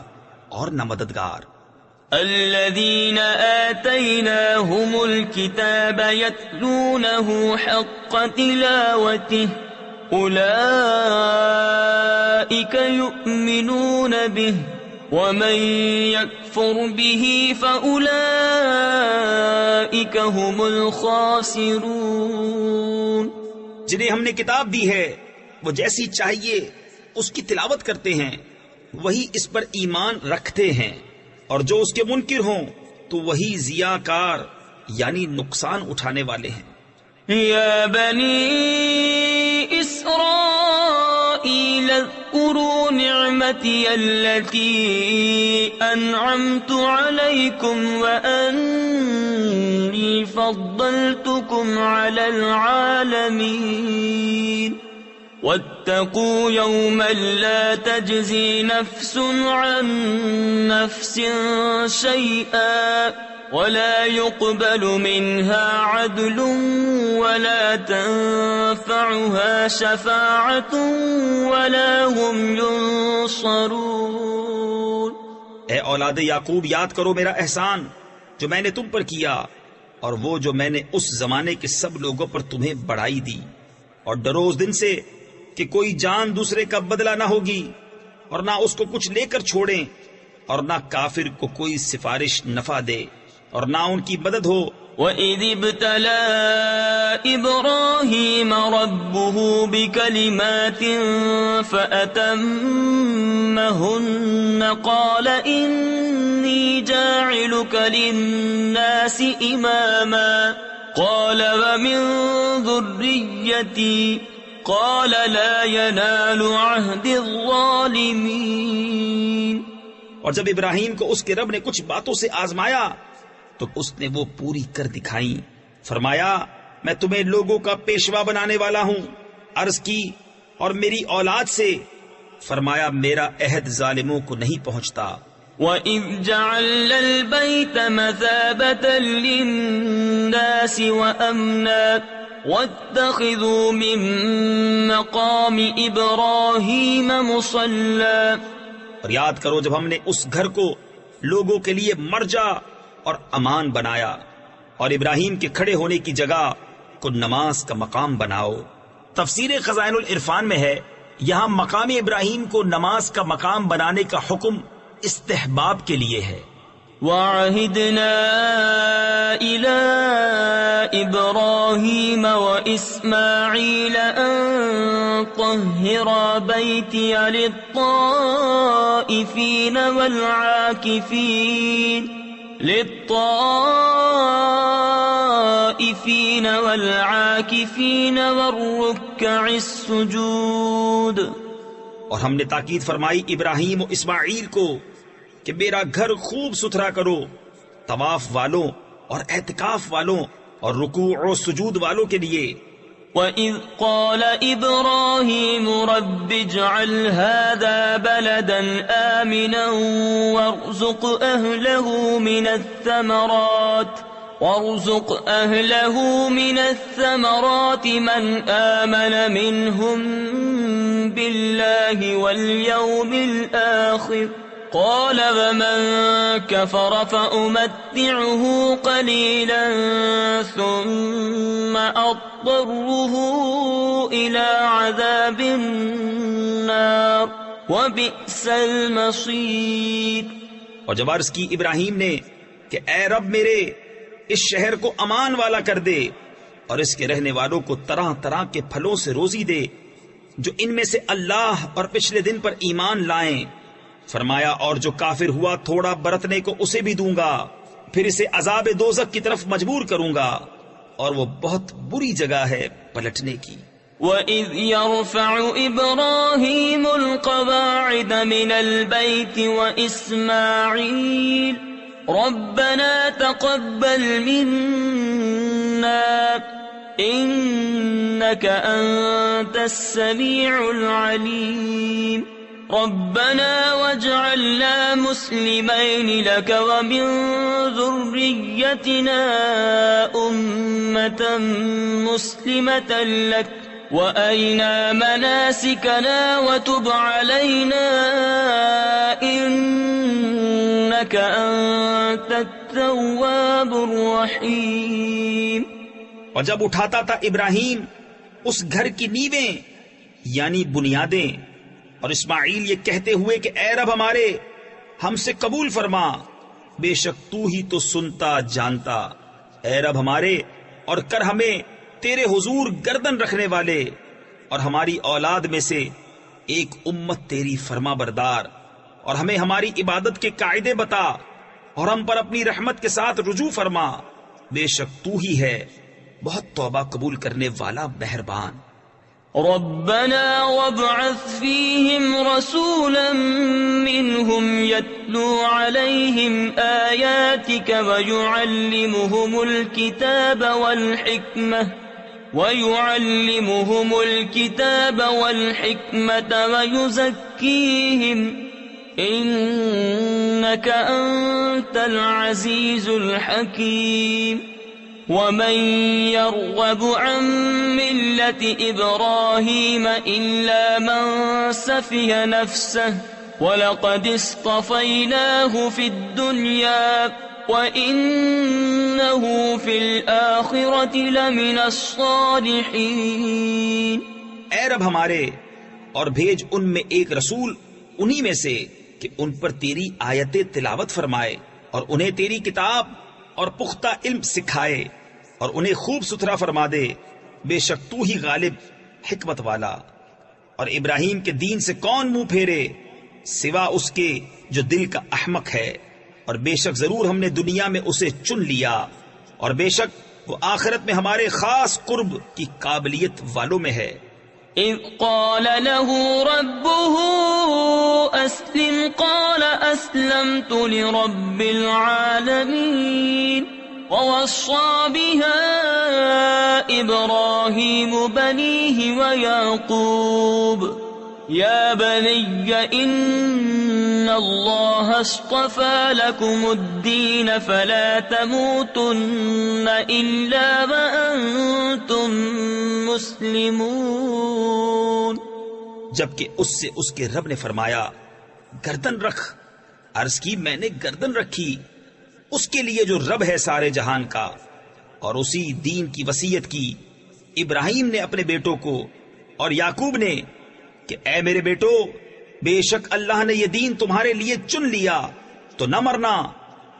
اور نہ مددگار. الذين آتيناهم الكتاب يتلونه حق تلاوته أولئك يؤمنون به ومن يكفر به فأولئك هم الخاسرون. جنہیں ہم نے کتاب دی ہے وہ جیسی چاہیے اس کی تلاوت کرتے ہیں، وہی اس پر ایمان رکھتے ہیں، اور جو اس کے منکر ہوں تو وہی ضیاءکار یعنی نقصان اٹھانے والے ہیں. یا بنی اسرائیل اذکروا نعمتی التي انعمت علیکم وانی فضلتکم علی العالمین. واتقوا يوما لا تجزي نفس عن نفس شيئا ولا يقبل منها عدل ولا تنفعها شفاعة ولا هم ينصرون. اے اولاد یعقوب، یاد کرو میرا احسان جو میں نے تم پر کیا، اور وہ جو میں نے اس زمانے کے سب لوگوں پر تمہیں بڑھائی دی. اور ڈرو اس دن سے کہ کوئی جان دوسرے کا بدلہ نہ ہوگی، اور نہ اس کو کچھ لے کر چھوڑیں، اور نہ کافر کو کوئی سفارش نفع دے، اور نہ ان کی مدد ہو وَإِذِ ابْتَلَىٰ إِبْرَاهِيمَ رَبُّهُ بِكَلِمَاتٍ فَأَتَمَّهُنَّ قَالَ إِنِّي جَاعِلُكَ لِلنَّاسِ إِمَامًا قَالَ وَمِن ذُرِّيَّتِي قَالَ لَا يَنَالُ عَهْدِ الظَّالِمِينَ۔ اور جب ابراہیم کو اس کے رب نے کچھ باتوں سے آزمایا تو اس نے وہ پوری کر دکھائیں۔ فرمایا میں تمہیں لوگوں کا پیشوا بنانے والا ہوں۔ عرض کی اور میری اولاد سے؟ فرمایا میرا عہد ظالموں کو نہیں پہنچتا۔ وَإِذْ جَعَلْنَا الْبَيْتَ مَثَابَةً لِلنَّاسِ وَأَمْنًا وَاتَّخِذُوا مِن مَّقَامِ إِبْرَاهِيمَ مُصَلًّى۔ اور یاد کرو جب ہم نے اس گھر کو لوگوں کے لیے مرجع اور امان بنایا، اور ابراہیم کے کھڑے ہونے کی جگہ کو نماز کا مقام بناؤ۔ تفسیر خزائن العرفان میں ہے یہاں مقام ابراہیم کو نماز کا مقام بنانے کا حکم استحباب کے لیے ہے۔ وَعَهِدْنَا إِلَىٰ إِبْرَاهِيمَ وَإِسْمَاعِيلَ أَن طَهِّرَا بَيْتِيَ لِلطَّائِفِينَ وَالْعَاكِفِينَ وَالرُّكَّعِ السُّجُودِ۔ اور ہم نے تاکید فرمائی ابراہیم و اسماعیل کو کہ میرا گھر خوب ستھرا کرو، طواف والوں اور اعتکاف والوں اور رکوع و سجود والوں کے لیے۔ وَإِذْ قَالَ إِبْرَاهِيمُ رَبِّ اجْعَلْ هَٰذَا بَلَدًا آمِنًا وَارْزُقْ أَهْلَهُ مِنَ الثَّمَرَاتِ مَنْ آمَنَ مِنْهُم بِاللَّهِ وَالْيَوْمِ الْآخِرِ قَالَ وَمَن كَفَرَ فَأُمَتِّعُهُ قَلِيلًا ثُمَّ أَضْطَرُّهُ إِلَىٰ عَذَابِ النَّارِ وَبِئْسَ الْمَصِيرُ۔ اور جب عرض کی ابراہیم نے کہ اے رب میرے اس شہر کو امان والا کر دے اور اس کے رہنے والوں کو طرح طرح کے پھلوں سے روزی دے جو ان میں سے اللہ اور پچھلے دن پر ایمان لائیں۔ فرمایا اور جو کافر ہوا تھوڑا برتنے کو اسے بھی دوں گا، پھر اسے عذاب دوزخ کی طرف مجبور کروں گا، اور وہ بہت بری جگہ ہے پلٹنے کی۔ وَإِذْ يَرْفَعُ إِبْرَاهِيمُ الْقَوَاعِدَ مِنَ الْبَيْتِ وَإِسْمَاعِيلُ رَبَّنَا تَقَبَّلْ مِنَّا إِنَّكَ أَنتَ السَّمِيعُ الْعَلِيمُ رَبَّنَا وَاجْعَلْنَا مُسْلِمَيْنِ لَكَ وَمِن ذُرِّيَّتِنَا أُمَّةً مُّسْلِمَةً لَكَ وَأَرِنَا مَنَاسِكَنَا وَتُبْ عَلَيْنَا إِنَّكَ أَنتَ التَّوَّابُ الرَّحِيمُ۔ اور جب اٹھاتا تھا ابراہیم اس گھر کی نیویں یعنی بنیادیں، اور اسماعیل یہ کہتے ہوئے کہ اے رب ہمارے ہم سے قبول فرما، بے شک تو ہی تو سنتا جانتا، اے رب ہمارے اور کر ہمیں تیرے حضور گردن رکھنے والے، اور ہماری اولاد میں سے ایک امت تیری فرما بردار، اور ہمیں ہماری عبادت کے قاعدے بتا، اور ہم پر اپنی رحمت کے ساتھ رجوع فرما، بے شک تو ہی ہے بہت توبہ قبول کرنے والا مہربان۔ ربنا وابعث فيهم رسولا منهم يتلو عليهم آياتك ويعلمهم الكتاب والحكمة ويزكيهم إنك أنت العزيز الحكيم ومن يرغب عن ملة إبراهيم إلا من سفه نفسه ولقد اصطفيناه في الدنيا وإنه في الآخرة لمن الصالحين۔ اے رب ہمارے اور بھیج ان میں ایک رسول انہی میں سے کہ ان پر تیری آیتیں تلاوت فرمائے اور انہیں تیری کتاب اور پختہ علم سکھائے اور انہیں خوب ستھرا فرما دے، بے شک تو ہی غالب حکمت والا۔ اور ابراہیم کے دین سے کون منہ پھیرے سوا اس کے جو دل کا احمق ہے، اور بے شک ضرور ہم نے دنیا میں اسے چن لیا، اور بے شک وہ آخرت میں ہمارے خاص قرب کی قابلیت والوں میں ہے۔ إذ قال له ربه أسلم قال أسلمت لرب العالمين ووصى بها إبراهيم بنيه ويعقوب يا بني إن الله اصطفى لكم الدين فلا تموتن إلا وأنتم مسلمون۔ جبکہ اس سے اس کے رب نے فرمایا گردن رکھ۔ عرض کی میں نے گردن رکھی اس کے لیے جو رب ہے سارے جہان کا، اور اسی دین کی وصیت کی ابراہیم نے اپنے بیٹوں کو اور یعقوب نے کہ اے میرے بیٹو، بے شک اللہ نے یہ دین تمہارے لیے چن لیا تو نہ مرنا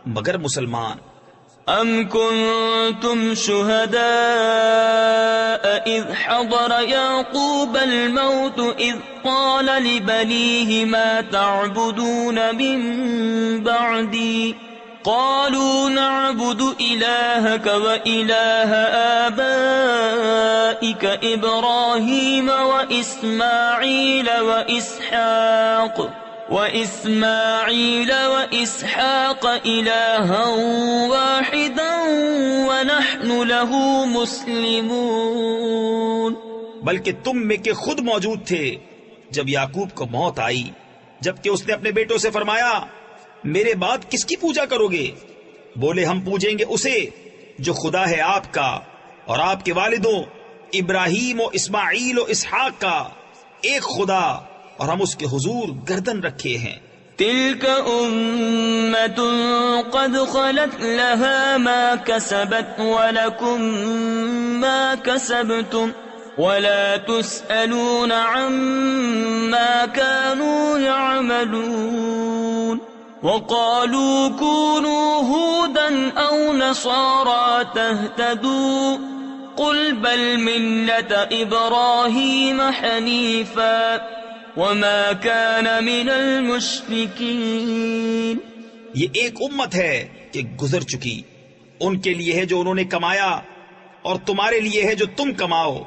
مگر مسلمان۔ أَمْ كُنْتُمْ شُهَدَاءَ إِذْ حَضَرَ يَعْقُوبَ الْمَوْتُ إِذْ قَالَ لِبَنِيهِ مَا تَعْبُدُونَ مِنْ بَعْدِي قَالُوا نَعْبُدُ إِلَٰهَكَ وَإِلَٰهَ آبَائِكَ إِبْرَاهِيمَ وَإِسْمَاعِيلَ وَإِسْحَاقَ إِلَٰهًا وَاحِدًا وَنَحْنُ لَهُ مُسْلِمُونَ۔ بلکہ تم میں کے خود موجود تھے جب یعقوب کو موت آئی، جبکہ اس نے اپنے بیٹوں سے فرمایا میرے بعد کس کی پوجا کرو گے؟ بولے ہم پوجیں گے اسے جو خدا ہے آپ کا اور آپ کے والدوں ابراہیم و اسماعیل و اسحاق کا، ایک خدا، اور ہم اس کے حضور گردن رکھے ہیں۔ تلك أمة قد خلت لها ما كسبت ولكم ما كسبتم ولا تسألون عما كانوا يعملون۔ وقالوا كونوا هودا أو نصارى تهتدوا قل بل ملة إبراهيم حنيفا وما كان من المشركين۔ یہ ایک امت ہے کہ گزر چکی، ان کے لیے ہے جو انہوں نے کمایا اور تمہارے لیے ہے جو تم کماؤ،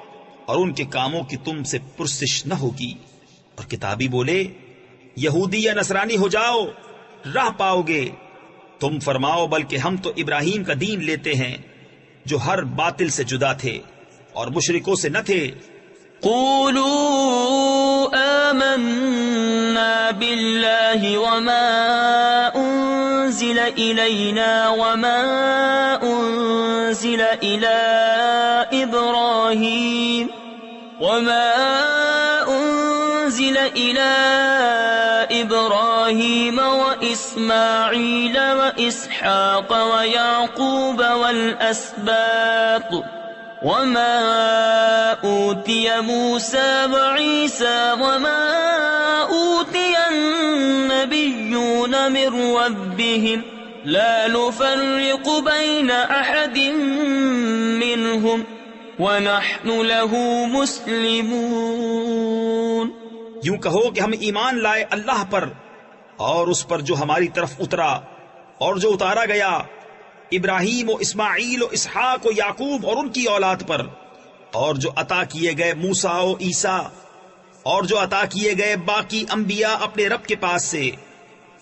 اور ان کے کاموں کی تم سے پرسش نہ ہوگی۔ اور کتابی بولے یہودی یا نصرانی ہو جاؤ راہ پاؤ گے، تم فرماؤ بلکہ ہم تو ابراہیم کا دین لیتے ہیں جو ہر باطل سے جدا تھے اور مشرکوں سے نہ تھے۔ قولوا آمنا بالله وما أنزل إلينا وما أنزل إلى إبراهيم وإسماعيل وإسحاق ويعقوب والأسباط وما أوتي موسى وعيسى وما أوتي النبيون من ربهم لا نفرق بين أحد منهم ونحن له مسلمون۔ یوں کہو کہ ہم ایمان لائے اللہ پر اور اس پر جو ہماری طرف اترا اور جو اتارا گیا ابراہیم و اسماعیل و اسحاق و یعقوب اور ان کی اولاد پر، اور جو عطا کیے گئے موسیٰ و عیسیٰ اور جو عطا کیے گئے باقی انبیاء اپنے رب کے پاس سے،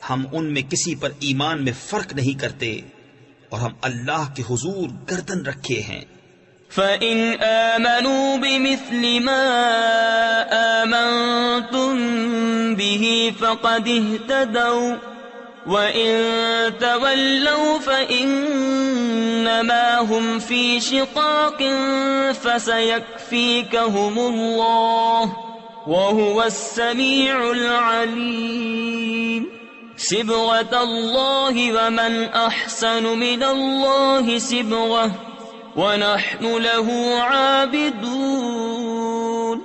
ہم ان میں کسی پر ایمان میں فرق نہیں کرتے اور ہم اللہ کے حضور گردن رکھے ہیں۔ فَإِنْ آمَنُوا بِمِثْلِ مَا آمَنْتُمْ بِهِ فَقَدِ اهْتَدَوْا وَإِنْ تَوَلَّوْا فَإِنَّمَا هُمْ فِي شِقَاقٍ فَسَيَكْفِيكَهُمُ اللَّهُ وَهُوَ السَّمِيعُ الْعَلِيمُ۔ صِبْغَةَ اللَّهِ وَمَنْ أَحْسَنُ مِنَ اللَّهِ صِبْغَةً وَنَحْنُ لَهُ عَابِدُونَ۔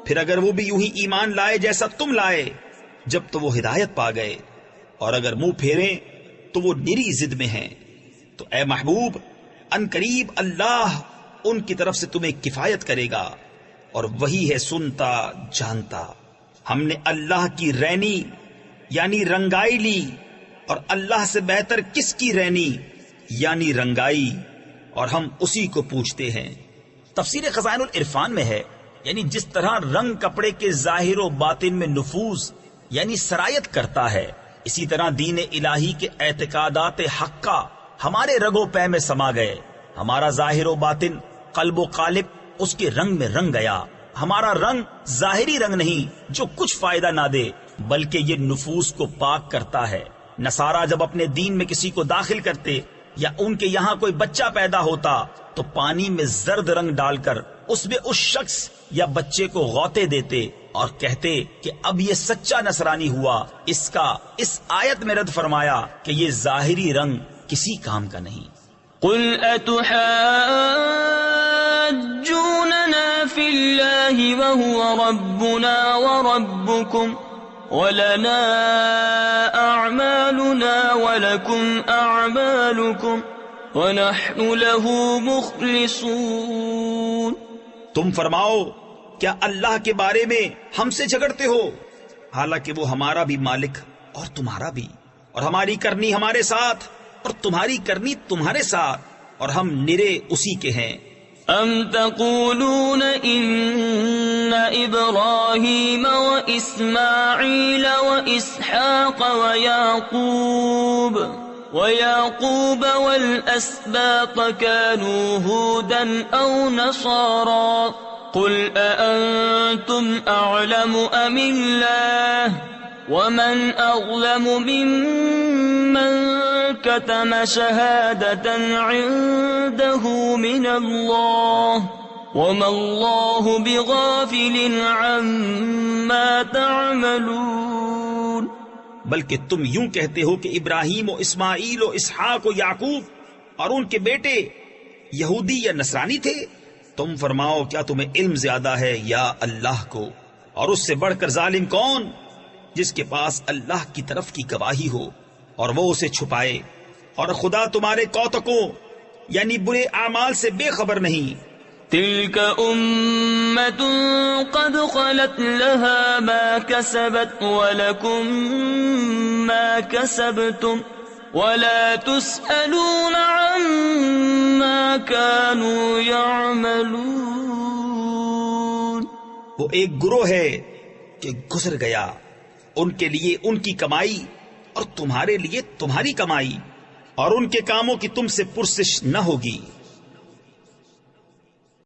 پھر اگر وہ بھی یوں ہی ایمان لائے جیسا تم لائے جب تو وہ ہدایت پا گئے، اور اگر منہ پھیریں تو وہ نری ضد میں ہیں، تو اے محبوب ان قریب اللہ ان کی طرف سے تمہیں کفایت کرے گا، اور وہی ہے سنتا جانتا۔ ہم نے اللہ کی رینی یعنی رنگائی لی، اور اللہ سے بہتر کس کی رینی یعنی رنگائی، اور ہم اسی کو پوچھتے ہیں۔ تفسیر خزائن العرفان میں ہے، یعنی جس طرح رنگ کپڑے کے ظاہر و باطن میں نفوذ یعنی سرایت کرتا ہے، اسی طرح دین الہی کے اعتقادات حقہ ہمارے رگ و پے میں سما گئے۔ ہمارا ظاہر و باطن، قلب و قالب اس کے رنگ میں رنگ گیا۔ ہمارا رنگ ظاہری رنگ نہیں جو کچھ فائدہ نہ دے، بلکہ یہ نفوس کو پاک کرتا ہے۔ نصارہ جب اپنے دین میں کسی کو داخل کرتے یا ان کے یہاں کوئی بچہ پیدا ہوتا تو پانی میں زرد رنگ ڈال کر اس میں اس شخص یا بچے کو غوطے دیتے اور کہتے کہ اب یہ سچا نصرانی ہوا۔ اس کا اس آیت میں رد فرمایا کہ یہ ظاہری رنگ کسی کام کا نہیں۔ قل أتحاجوننا في الله وهو ربنا وربكم ولنا أعمالنا ولكم أعمالكم ونحن له مخلصون۔ تم فرماؤ کیا اللہ کے بارے میں ہم سے جھگڑتے ہو، حالانکہ وہ ہمارا بھی مالک اور تمہارا بھی، اور ہماری کرنی ہمارے ساتھ اور تمہاری کرنی تمہارے ساتھ، اور ہم نرے اسی کے ہیں۔ ام تقولون ان ابراہیم واسماعیل واسحاق ويعقوب والاسباط كانوا هودا او نصارا قل أأنتم أعلم أم الله ومن أظلم ممن كتم شهادة عنده من الله وما الله بغافل عما تعملون۔ بلکہ تم یوں کہتے ہو کہ ابراہیم و اسماعیل و اسحاق و یعقوب اور ان کے بیٹے یہودی یا نصرانی تھے۔ تم فرماؤ کیا تمہیں علم زیادہ ہے یا اللہ کو؟ اور اس سے بڑھ کر ظالم کون جس کے پاس اللہ کی طرف کی گواہی ہو اور وہ اسے چھپائے، اور خدا تمہارے کوتکوں یعنی برے اعمال سے بے خبر نہیں۔ تلك أمة قد خلت لها ما كسبت ولكم ما كسبتم ولا تسألون عما كانوا يعملون۔ وہ ایک گروہ ہے کہ گزر گیا، ان کے لیے ان کی کمائی اور تمہارے لیے تمہاری کمائی، اور ان کے کاموں کی تم سے پرسش نہ ہوگی۔